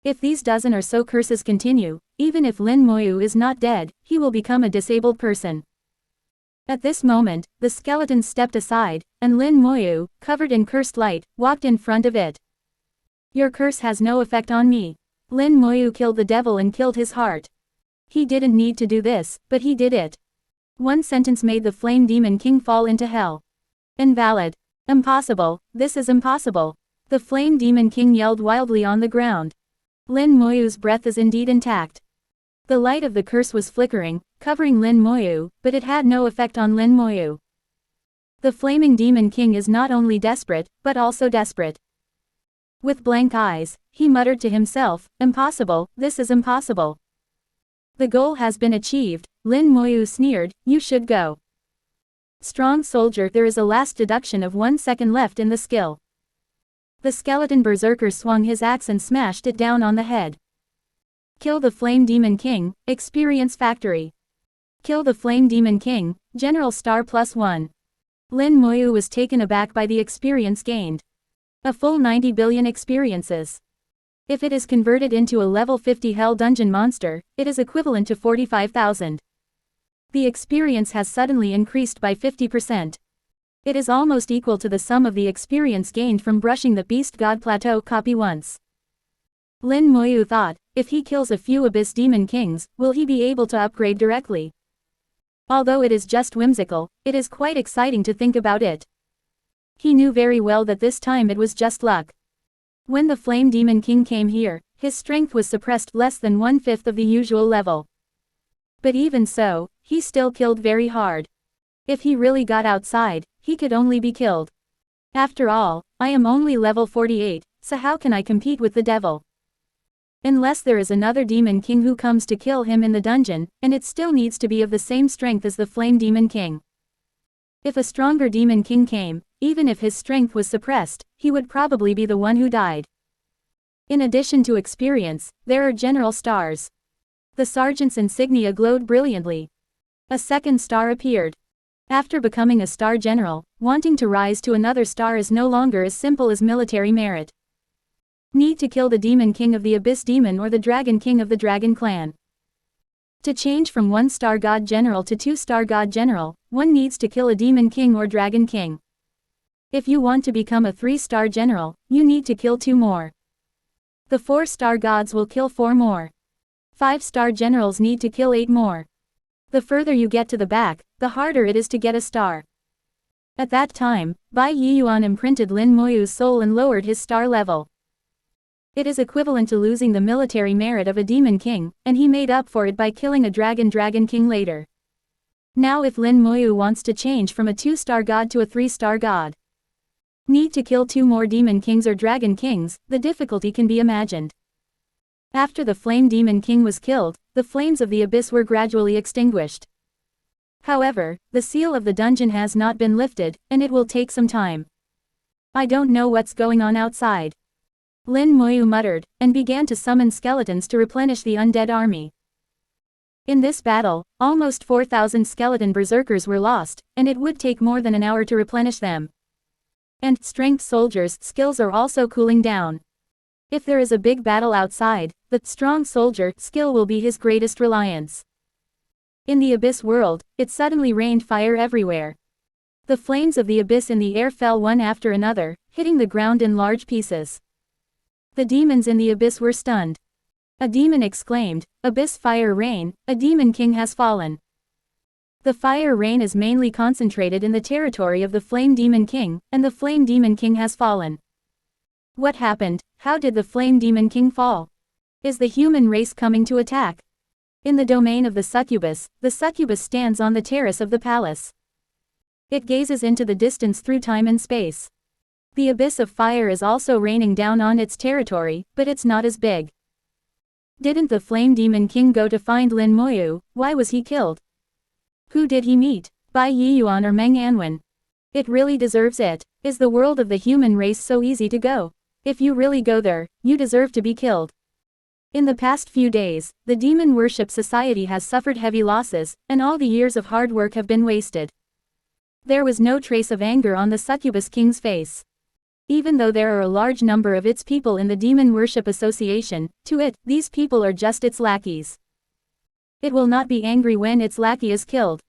If these dozen or so curses continue, even if Lin Moyu is not dead, he will become a disabled person. At this moment, the skeleton stepped aside, and Lin Moyu, covered in cursed light, walked in front of it. Your curse has no effect on me. Lin Moyu killed the devil and killed his heart. He didn't need to do this, but he did it. One sentence made the Flame Demon King fall into hell. Invalid. Impossible, this is impossible. The Flame Demon King yelled wildly on the ground. Lin Moyu's breath is indeed intact. The light of the curse was flickering, covering Lin Moyu, but it had no effect on Lin Moyu. The Flaming Demon King is not only desperate, but also desperate. With blank eyes, he muttered to himself, "Impossible, this is impossible." The goal has been achieved, Lin Moyu sneered, "You should go." Strong soldier, there is a last deduction of 1 second left in the skill. The skeleton berserker swung his axe and smashed it down on the head. Kill the Flame Demon King, Experience Factory. Kill the Flame Demon King, General Star +1. Lin Moyu was taken aback by the experience gained. A full 90 billion experiences. If it is converted into a level 50 Hell Dungeon monster, it is equivalent to 45,000. The experience has suddenly increased by 50%. It is almost equal to the sum of the experience gained from brushing the Beast God Plateau copy once. Lin Moyu thought, if he kills a few Abyss Demon Kings, will he be able to upgrade directly? Although it is just whimsical, it is quite exciting to think about it. He knew very well that this time it was just luck. When the Flame Demon King came here, his strength was suppressed less than 1/5 of the usual level. But even so, he still killed very hard. If he really got outside, he could only be killed. After all, I am only level 48, so how can I compete with the devil? Unless there is another Demon King who comes to kill him in the dungeon, and it still needs to be of the same strength as the Flame Demon King. If a stronger Demon King came, even if his strength was suppressed, he would probably be the one who died. In addition to experience, there are general stars. The sergeant's insignia glowed brilliantly. A second star appeared. After becoming a star general, wanting to rise to another star is no longer as simple as military merit. Need to kill the Demon King of the Abyss Demon or the Dragon King of the Dragon Clan. To change from 1-star God General to 2-star God General, one needs to kill a Demon King or Dragon King. If you want to become a 3-star General, you need to kill 2 more. The 4-star gods will kill 4 more. 5-star generals need to kill 8 more. The further you get to the back, the harder it is to get a star. At that time, Bai Yiyuan imprinted Lin Moyu's soul and lowered his star level. It is equivalent to losing the military merit of a Demon King, and he made up for it by killing a Dragon King later. Now if Lin Moyu wants to change from a 2-star god to a 3-star god, need to kill 2 more Demon Kings or Dragon Kings, the difficulty can be imagined. After the Flame Demon King was killed, the flames of the abyss were gradually extinguished. However, the seal of the dungeon has not been lifted, and it will take some time. I don't know what's going on outside. Lin Moyu muttered, and began to summon skeletons to replenish the undead army. In this battle, almost 4,000 skeleton berserkers were lost, and it would take more than an hour to replenish them. And strength soldiers' skills are also cooling down. If there is a big battle outside, the strong soldier skill will be his greatest reliance. In the abyss world, it suddenly rained fire everywhere. The flames of the abyss in the air fell one after another, hitting the ground in large pieces. The demons in the abyss were stunned. A demon exclaimed, "Abyss fire rain, a demon king has fallen." The fire rain is mainly concentrated in the territory of the Flame Demon King, and the Flame Demon King has fallen. What happened? How did the Flame Demon King fall? Is the human race coming to attack? In the domain of the succubus stands on the terrace of the palace. It gazes into the distance through time and space. The abyss of fire is also raining down on its territory, but it's not as big. Didn't the Flame Demon King go to find Lin Moyu? Why was he killed? Who did he meet? Bai Yiyuan or Meng Anwen? It really deserves it. Is the world of the human race so easy to go? If you really go there, you deserve to be killed. In the past few days, the Demon Worship Society has suffered heavy losses, and all the years of hard work have been wasted. There was no trace of anger on the Succubus King's face. Even though there are a large number of its people in the Demon Worship Association, to it, these people are just its lackeys. It will not be angry when its lackey is killed.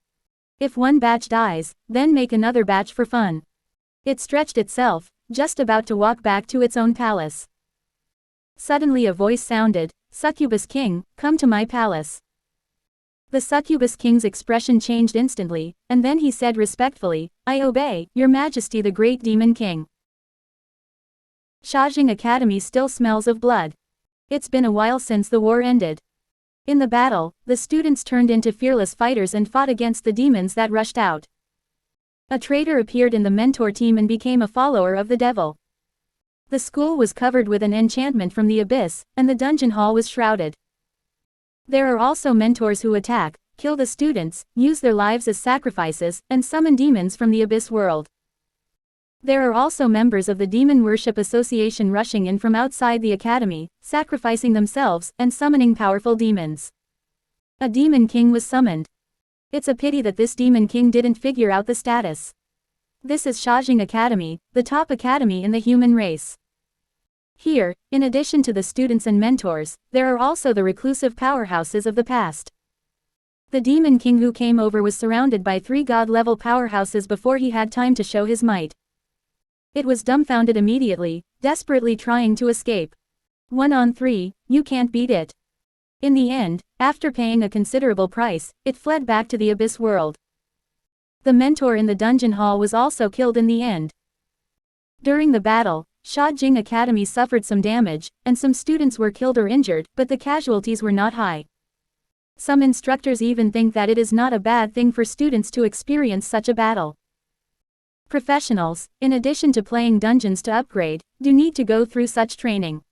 If one batch dies, then make another batch for fun. It stretched itself, just about to walk back to its own palace. Suddenly a voice sounded, "Succubus King, come to my palace." The Succubus King's expression changed instantly, and then he said respectfully, "I obey, Your Majesty the Great Demon King." Shajing Academy still smells of blood. It's been a while since the war ended. In the battle, the students turned into fearless fighters and fought against the demons that rushed out. A traitor appeared in the mentor team and became a follower of the devil. The school was covered with an enchantment from the abyss, and the dungeon hall was shrouded. There are also mentors who attack, kill the students, use their lives as sacrifices, and summon demons from the abyss world. There are also members of the Demon Worship Association rushing in from outside the academy, sacrificing themselves, and summoning powerful demons. A Demon King was summoned. It's a pity that this Demon King didn't figure out the status. This is Shajing Academy, the top academy in the human race. Here, in addition to the students and mentors, there are also the reclusive powerhouses of the past. The Demon King who came over was surrounded by 3 god-level powerhouses before he had time to show his might. It was dumbfounded immediately, desperately trying to escape. 1 on 3, you can't beat it. In the end, after paying a considerable price, it fled back to the Abyss world. The mentor in the dungeon hall was also killed in the end. During the battle, Shajing Academy suffered some damage, and some students were killed or injured, but the casualties were not high. Some instructors even think that it is not a bad thing for students to experience such a battle. Professionals, in addition to playing dungeons to upgrade, do need to go through such training.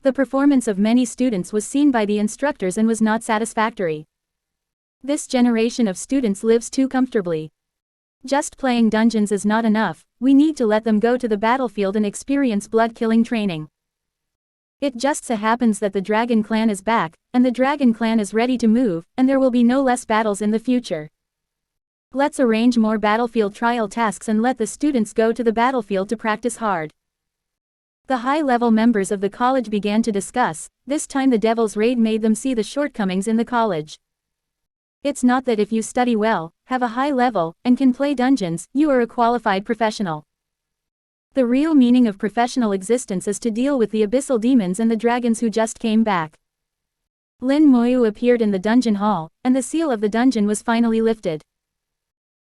The performance of many students was seen by the instructors and was not satisfactory. This generation of students lives too comfortably. Just playing dungeons is not enough, we need to let them go to the battlefield and experience blood-killing training. It just so happens that the Dragon Clan is back, and the Dragon Clan is ready to move, and there will be no less battles in the future. Let's arrange more battlefield trial tasks and let the students go to the battlefield to practice hard. The high-level members of the college began to discuss. This time the Devil's Raid made them see the shortcomings in the college. It's not that if you study well, have a high level, and can play dungeons, you are a qualified professional. The real meaning of professional existence is to deal with the abyssal demons and the dragons who just came back. Lin Moyu appeared in the dungeon hall, and the seal of the dungeon was finally lifted.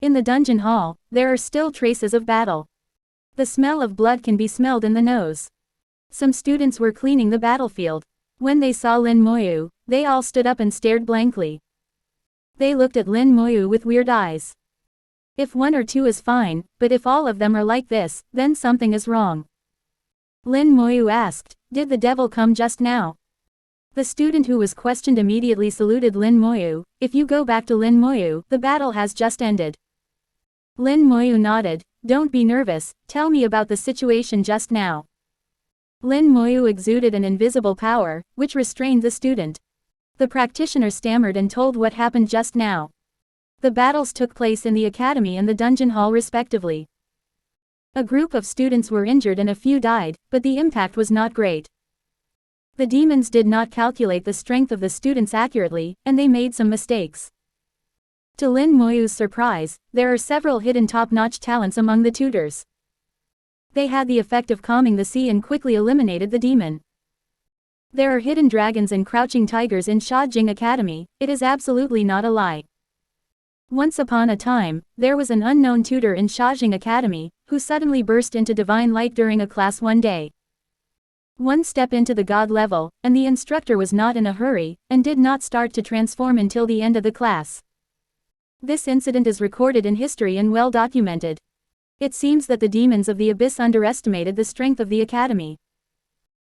In the dungeon hall, there are still traces of battle. The smell of blood can be smelled in the nose. Some students were cleaning the battlefield. When they saw Lin Moyu, they all stood up and stared blankly. They looked at Lin Moyu with weird eyes. If 1 or 2 is fine, but if all of them are like this, then something is wrong. Lin Moyu asked, "Did the devil come just now?" The student who was questioned immediately saluted Lin Moyu. "If you go back to Lin Moyu, the battle has just ended." Lin Moyu nodded. "Don't be nervous, tell me about the situation just now." Lin Moyu exuded an invisible power, which restrained the student. The practitioner stammered and told what happened just now. The battles took place in the academy and the dungeon hall respectively. A group of students were injured and a few died, but the impact was not great. The demons did not calculate the strength of the students accurately, and they made some mistakes. To Lin Moyu's surprise, there are several hidden top-notch talents among the tutors. They had the effect of calming the sea and quickly eliminated the demon. There are hidden dragons and crouching tigers in Shajing Academy, it is absolutely not a lie. Once upon a time, there was an unknown tutor in Shajing Academy, who suddenly burst into divine light during a class one day. One step into the god level, and the instructor was not in a hurry, and did not start to transform until the end of the class. This incident is recorded in history and well documented. It seems that the demons of the abyss underestimated the strength of the academy.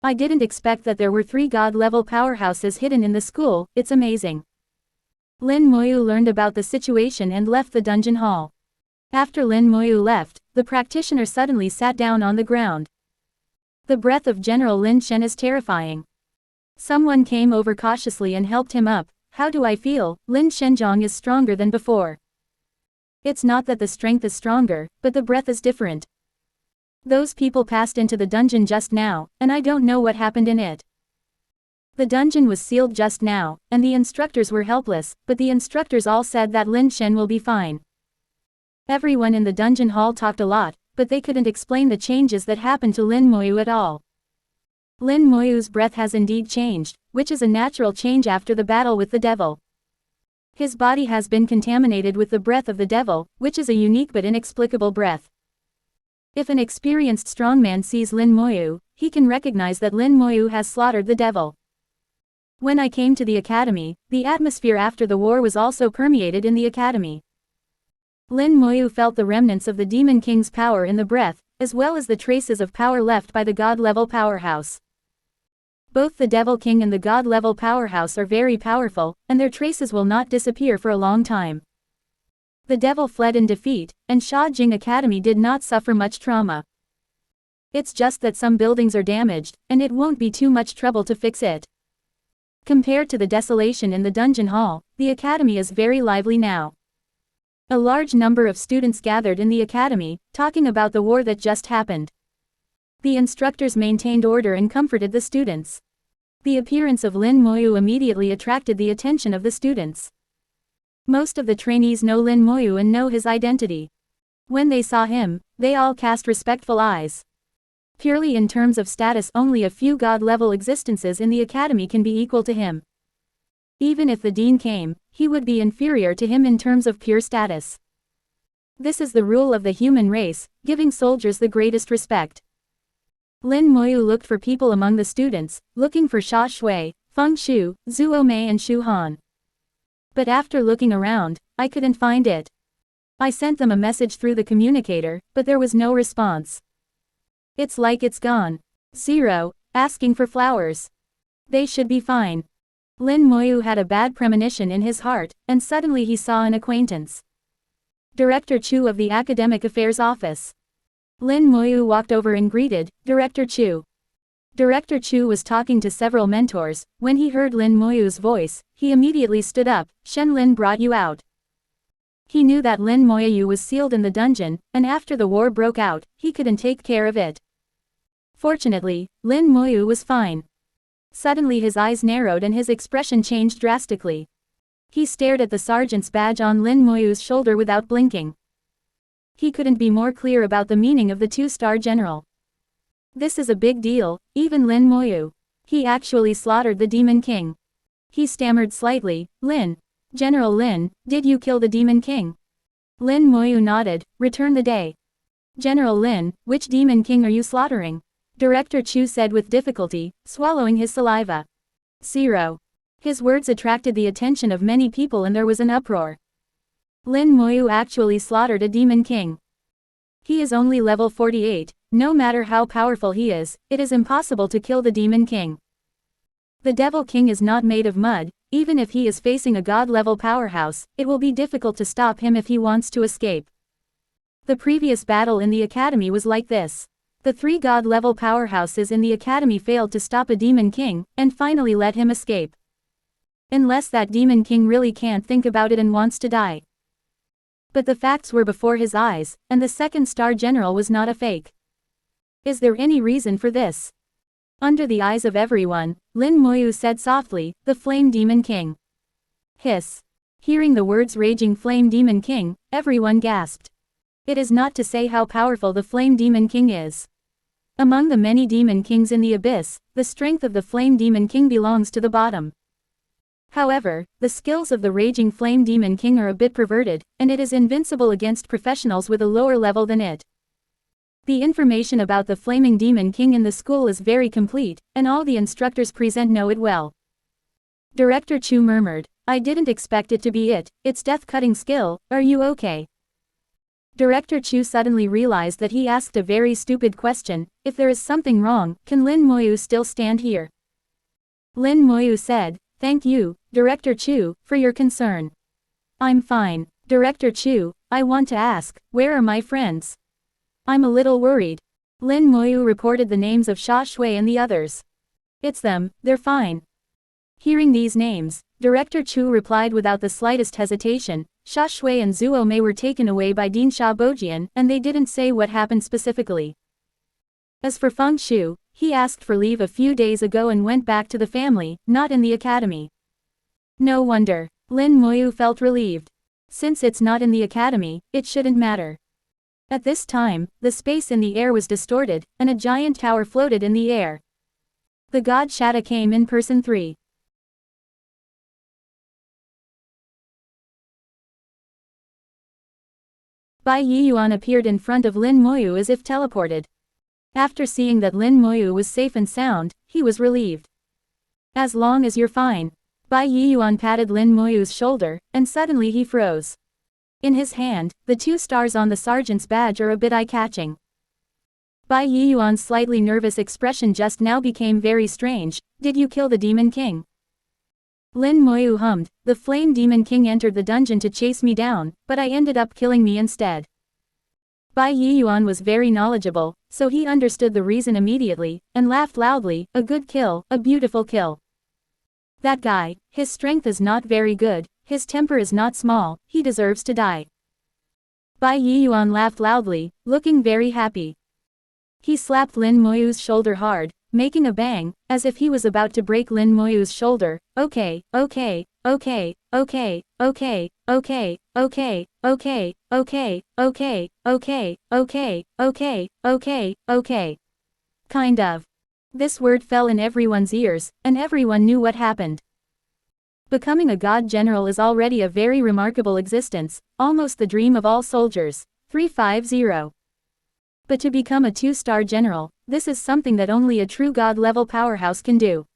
I didn't expect that there were 3 god-level powerhouses hidden in the school, it's amazing. Lin Moyu learned about the situation and left the dungeon hall. After Lin Moyu left, the practitioner suddenly sat down on the ground. The breath of General Lin Shen is terrifying. Someone came over cautiously and helped him up. "How do I feel?" Lin Shenjiang is stronger than before. It's not that the strength is stronger, but the breath is different. Those people passed into the dungeon just now, and I don't know what happened in it. The dungeon was sealed just now, and the instructors were helpless, but the instructors all said that Lin Shen will be fine. Everyone in the dungeon hall talked a lot, but they couldn't explain the changes that happened to Lin Moyu at all. Lin Moyu's breath has indeed changed, which is a natural change after the battle with the devil. His body has been contaminated with the breath of the devil, which is a unique but inexplicable breath. If an experienced strongman sees Lin Moyu, he can recognize that Lin Moyu has slaughtered the devil. When I came to the academy, the atmosphere after the war was also permeated in the academy. Lin Moyu felt the remnants of the Demon King's power in the breath, as well as the traces of power left by the god-level powerhouse. Both the Devil King and the god-level powerhouse are very powerful, and their traces will not disappear for a long time. The devil fled in defeat, and Shajing Academy did not suffer much trauma. It's just that some buildings are damaged, and it won't be too much trouble to fix it. Compared to the desolation in the dungeon hall, the academy is very lively now. A large number of students gathered in the academy, talking about the war that just happened. The instructors maintained order and comforted the students. The appearance of Lin Moyu immediately attracted the attention of the students. Most of the trainees know Lin Moyu and know his identity. When they saw him, they all cast respectful eyes. Purely in terms of status, only a few god-level existences in the academy can be equal to him. Even if the dean came, he would be inferior to him in terms of pure status. This is the rule of the human race, giving soldiers the greatest respect. Lin Moyu looked for people among the students, looking for Xia Shui, Feng Shu, Zuo Mei and Shu Han. But after looking around, I couldn't find it. I sent them a message through the communicator, but there was no response. It's like it's gone. 0, asking for flowers. They should be fine. Lin Moyu had a bad premonition in his heart, and suddenly he saw an acquaintance. Director Chu of the Academic Affairs Office. Lin Moyu walked over and greeted Director Chu. Director Chu was talking to several mentors. When he heard Lin Moyu's voice, he immediately stood up. Shen Lin brought you out. He knew that Lin Moyu was sealed in the dungeon, and after the war broke out, he couldn't take care of it. Fortunately, Lin Moyu was fine. Suddenly his eyes narrowed and his expression changed drastically. He stared at the sergeant's badge on Lin Moyu's shoulder without blinking. He couldn't be more clear about the meaning of the 2-star general. This is a big deal, even Lin Moyu. He actually slaughtered the Demon King. He stammered slightly, Lin. General Lin, did you kill the Demon King? Lin Moyu nodded, return the day. General Lin, which Demon King are you slaughtering? Director Chu said with difficulty, swallowing his saliva. 0. His words attracted the attention of many people and there was an uproar. Lin Moyu actually slaughtered a Demon King. He is only level 48, no matter how powerful he is, it is impossible to kill the Demon King. The Devil King is not made of mud, even if he is facing a god-level powerhouse, it will be difficult to stop him if he wants to escape. The previous battle in the academy was like this. The 3 god-level powerhouses in the academy failed to stop a Demon King, and finally let him escape. Unless that Demon King really can't think about it and wants to die. But the facts were before his eyes, and the 2-star general was not a fake. Is there any reason for this? Under the eyes of everyone, Lin Moyu said softly, the Flame Demon King. Hiss. Hearing the words Raging Flame Demon King, everyone gasped. It is not to say how powerful the Flame Demon King is. Among the many Demon Kings in the Abyss, the strength of the Flame Demon King belongs to the bottom. However, the skills of the Raging Flame Demon King are a bit perverted, and it is invincible against professionals with a lower level than it. The information about the Flaming Demon King in the school is very complete, and all the instructors present know it well. Director Chu murmured, I didn't expect it to be it, it's death-cutting skill, are you okay? Director Chu suddenly realized that he asked a very stupid question, if there is something wrong, can Lin Moyu still stand here? Lin Moyu said, thank you, Director Chu, for your concern. I'm fine. Director Chu, I want to ask, where are my friends? I'm a little worried. Lin Moyu reported the names of Xia Shui and the others. It's them, they're fine. Hearing these names, Director Chu replied without the slightest hesitation, Xia Shui and Zuo Mei were taken away by Dean Sha Bojian, and they didn't say what happened specifically. As for Feng Shu, he asked for leave a few days ago and went back to the family, not in the academy. No wonder. Lin Moyu felt relieved. Since it's not in the academy, it shouldn't matter. At this time, the space in the air was distorted, and a giant tower floated in the air. The god Shatta came in person 3. Bai Yiyuan appeared in front of Lin Moyu as if teleported. After seeing that Lin Moyu was safe and sound, he was relieved. As long as you're fine. Bai Yiyuan patted Lin Moyu's shoulder, and suddenly he froze. In his hand, the 2 stars on the sergeant's badge are a bit eye-catching. Bai Yiyuan's slightly nervous expression just now became very strange. Did you kill the Demon King? Lin Moyu hummed, the Flame Demon King entered the dungeon to chase me down, but I ended up killing me instead. Bai Yiyuan was very knowledgeable, so he understood the reason immediately, and laughed loudly, a good kill, a beautiful kill. That guy, his strength is not very good, his temper is not small, he deserves to die. Bai Yiyuan laughed loudly, looking very happy. He slapped Lin Moyu's shoulder hard, making a bang, as if he was about to break Lin Moyu's shoulder. Okay, okay, okay, okay, okay, okay, okay, okay, okay, okay, okay, okay, okay, okay, okay. Kind of. This word fell in everyone's ears, and everyone knew what happened. Becoming a god general is already a very remarkable existence, almost the dream of all soldiers. 350. But to become a 2-star general, this is something that only a true god-level powerhouse can do.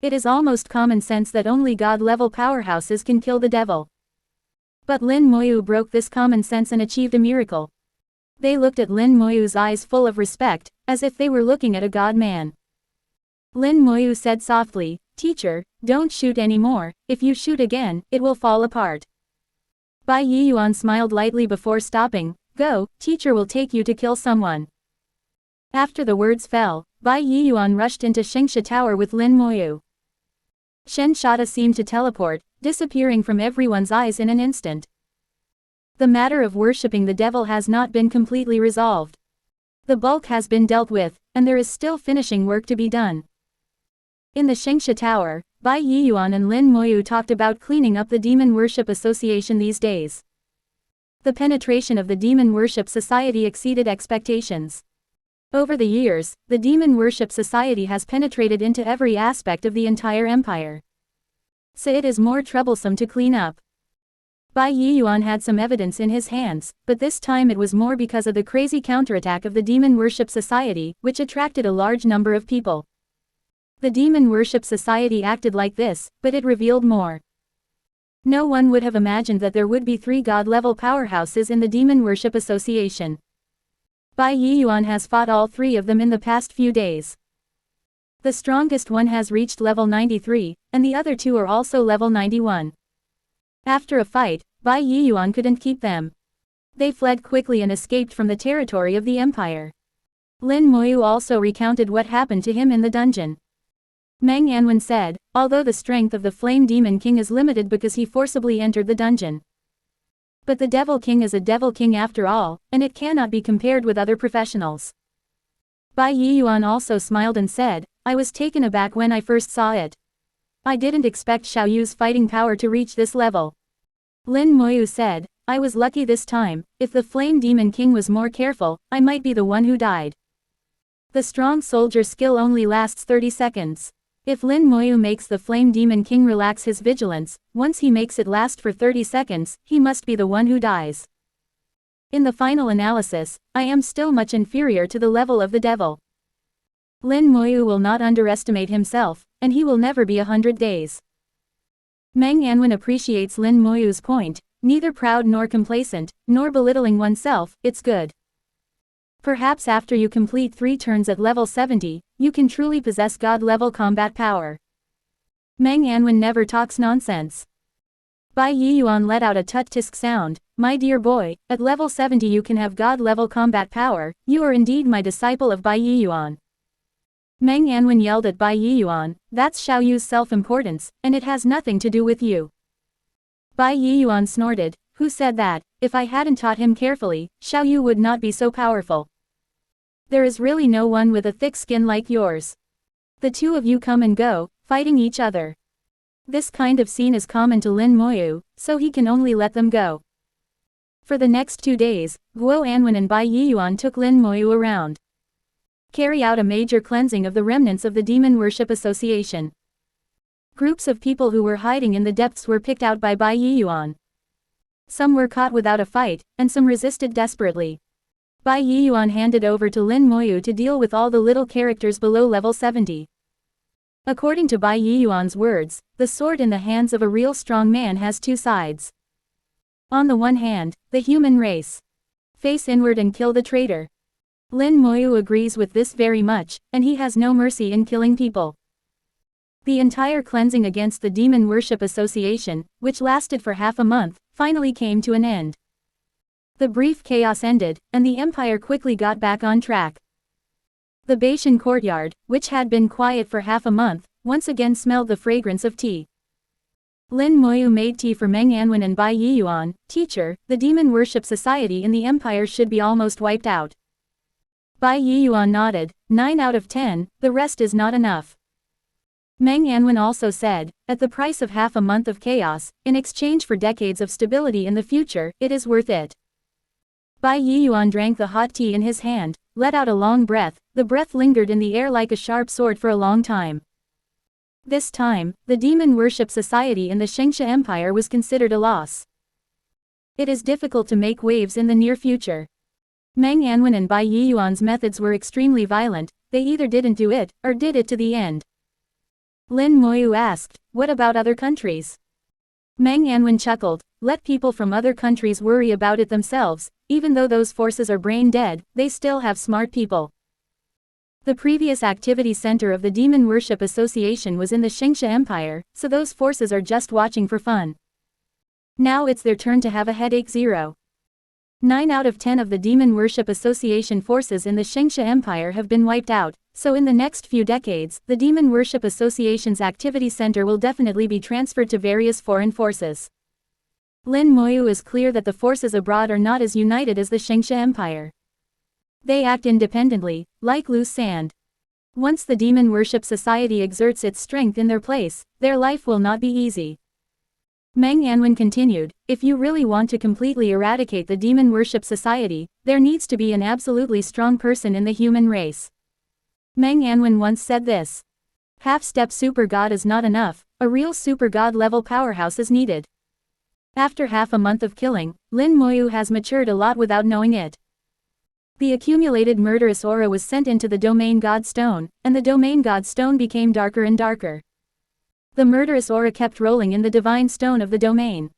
It is almost common sense that only god-level powerhouses can kill the devil. But Lin Moyu broke this common sense and achieved a miracle. They looked at Lin Moyu's eyes full of respect, as if they were looking at a god-man. Lin Moyu said softly, "Teacher, don't shoot anymore. If you shoot again, it will fall apart." Bai Yiyuan smiled lightly before stopping. "Go, teacher will take you to kill someone." After the words fell, Bai Yiyuan rushed into Shengsha Tower with Lin Moyu. Shen Shada seemed to teleport, disappearing from everyone's eyes in an instant. The matter of worshipping the devil has not been completely resolved. The bulk has been dealt with, and there is still finishing work to be done. In the Shengsha Tower, Bai Yiyuan and Lin Moyu talked about cleaning up the Demon Worship Association these days. The penetration of the Demon Worship Society exceeded expectations. Over the years, the Demon Worship Society has penetrated into every aspect of the entire empire. So it is more troublesome to clean up. Bai Yiyuan had some evidence in his hands, but this time it was more because of the crazy counterattack of the Demon Worship Society, which attracted a large number of people. The Demon Worship Society acted like this, but it revealed more. No one would have imagined that there would be 3 god-level powerhouses in the Demon Worship Association. Bai Yiyuan has fought all 3 of them in the past few days. The strongest one has reached level 93, and the other 2 are also level 91. After a fight, Bai Yiyuan couldn't keep them. They fled quickly and escaped from the territory of the empire. Lin Moyu also recounted what happened to him in the dungeon. Meng Anwen said, although the strength of the Flame Demon King is limited because he forcibly entered the dungeon. But the Devil King is a Devil King after all, and it cannot be compared with other professionals. Bai Yiyuan also smiled and said, I was taken aback when I first saw it. I didn't expect Xiao Yu's fighting power to reach this level. Lin Moyu said, I was lucky this time. If the Flame Demon King was more careful, I might be the one who died. The strong soldier skill only lasts 30 seconds. If Lin Moyu makes the Flame Demon King relax his vigilance, once he makes it last for 30 seconds, he must be the one who dies. In the final analysis, I am still much inferior to the level of the devil. Lin Moyu will not underestimate himself, and he will never be 100 days. Meng Anwen appreciates Lin Moyu's point, neither proud nor complacent, nor belittling oneself, it's good. Perhaps after you complete 3 turns at level 70, you can truly possess god-level combat power. Meng Anwen never talks nonsense. Bai Yiyuan let out a tut-tisk sound. My dear boy, at level 70 you can have god-level combat power, you are indeed my disciple of Bai Yiyuan. Meng Anwen yelled at Bai Yiyuan, that's Xiao Yu's self-importance, and it has nothing to do with you. Bai Yiyuan snorted, who said that? If I hadn't taught him carefully, Xiao Yu would not be so powerful. There is really no one with a thick skin like yours. The 2 of you come and go, fighting each other. This kind of scene is common to Lin Moyu, so he can only let them go. For the next 2 days, Guo Anwen and Bai Yiyuan took Lin Moyu around. Carry out a major cleansing of the remnants of the Demon Worship Association. Groups of people who were hiding in the depths were picked out by Bai Yiyuan. Some were caught without a fight, and some resisted desperately. Bai Yiyuan handed over to Lin Moyu to deal with all the little characters below level 70. According to Bai Yiyuan's words, the sword in the hands of a real strong man has 2 sides. On the one hand, the human race. Face inward and kill the traitor. Lin Moyu agrees with this very much, and he has no mercy in killing people. The entire cleansing against the Demon Worship Association, which lasted for half a month, finally came to an end. The brief chaos ended, and the empire quickly got back on track. The Beishan courtyard, which had been quiet for half a month, once again smelled the fragrance of tea. Lin Moyu made tea for Meng Anwen and Bai Yiyuan. Teacher, the Demon Worship Society in the empire should be almost wiped out. Bai Yiyuan nodded, 9 out of 10, the rest is not enough. Meng Anwen also said, at the price of half a month of chaos, in exchange for decades of stability in the future, it is worth it. Bai Yiyuan drank the hot tea in his hand, let out a long breath, the breath lingered in the air like a sharp sword for a long time. This time, the demon worship society in the Shengsha Empire was considered a loss. It is difficult to make waves in the near future. Meng Anwen and Bai Yiyuan's methods were extremely violent, they either didn't do it, or did it to the end. Lin Moyu asked, what about other countries? Meng Anwen chuckled, let people from other countries worry about it themselves, even though those forces are brain dead, they still have smart people. The previous activity center of the Demon Worship Association was in the Shengsha Empire, so those forces are just watching for fun. Now it's their turn to have a headache. 9 out of 10 of the Demon Worship Association forces in the Shengsha Empire have been wiped out, so in the next few decades, the Demon Worship Association's activity center will definitely be transferred to various foreign forces. Lin Moyu is clear that the forces abroad are not as united as the Shengsha Empire. They act independently, like loose sand. Once the Demon Worship Society exerts its strength in their place, their life will not be easy. Meng Anwen continued, if you really want to completely eradicate the Demon Worship Society, there needs to be an absolutely strong person in the human race. Meng Anwen once said this. Half-step super god is not enough, a real super god level powerhouse is needed. After half a month of killing, Lin Moyu has matured a lot without knowing it. The accumulated murderous aura was sent into the Domain God Stone, and the Domain God Stone became darker and darker. The murderous aura kept rolling in the divine stone of the domain.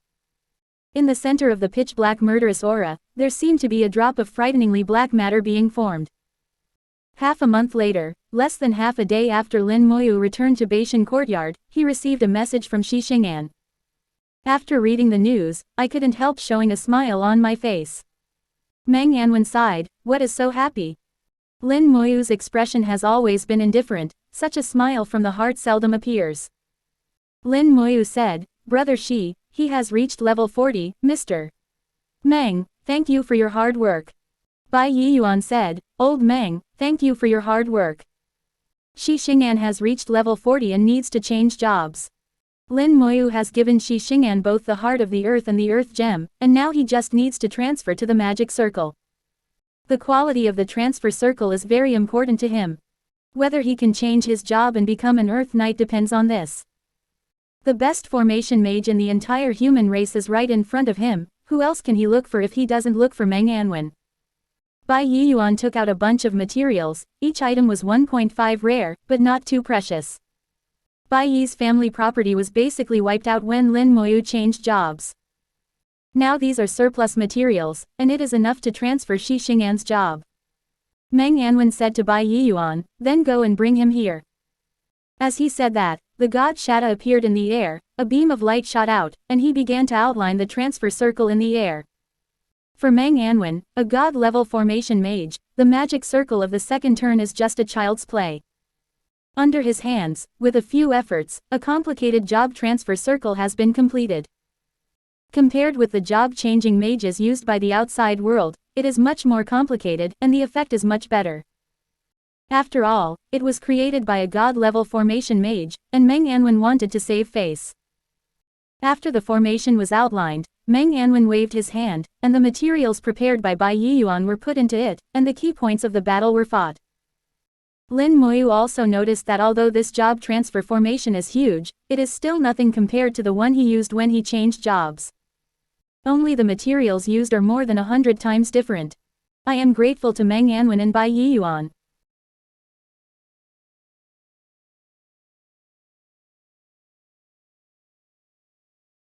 In the center of the pitch-black murderous aura, there seemed to be a drop of frighteningly black matter being formed. Half a month later, less than half a day after Lin Moyu returned to Beishan Courtyard, he received a message from Shi Xing'an. After reading the news, I couldn't help showing a smile on my face. Meng Anwen sighed, what is so happy? Lin Moyu's expression has always been indifferent, such a smile from the heart seldom appears. Lin Moyu said, Brother Shi, he has reached level 40, Mr. Meng, thank you for your hard work. Bai Yiyuan said, Old Meng, thank you for your hard work. Shi Xing'an has reached level 40 and needs to change jobs. Lin Moyu has given Shi Xing'an both the Heart of the Earth and the Earth Gem, and now he just needs to transfer to the Magic Circle. The quality of the transfer circle is very important to him. Whether he can change his job and become an Earth Knight depends on this. The best formation mage in the entire human race is right in front of him, who else can he look for if he doesn't look for Meng Anwen? Bai Yiyuan took out a bunch of materials, each item was 1.5 rare, but not too precious. Bai Yi's family property was basically wiped out when Lin Moyu changed jobs. Now these are surplus materials, and it is enough to transfer Shi Xing'an's job. Meng Anwen said to Bai Yiyuan, then go and bring him here. As he said that, the god Shatta appeared in the air, a beam of light shot out, and he began to outline the transfer circle in the air. For Meng Anwen, a god-level formation mage, the magic circle of the second turn is just a child's play. Under his hands, with a few efforts, a complicated job transfer circle has been completed. Compared with the job-changing mages used by the outside world, it is much more complicated, and the effect is much better. After all, it was created by a god-level formation mage, and Meng Anwen wanted to save face. After the formation was outlined, Meng Anwen waved his hand, and the materials prepared by Bai Yiyuan were put into it, and the key points of the battle were fought. Lin Moyu also noticed that although this job transfer formation is huge, it is still nothing compared to the one he used when he changed jobs. Only the materials used are more than 100 times different. I am grateful to Meng Anwen and Bai Yiyuan.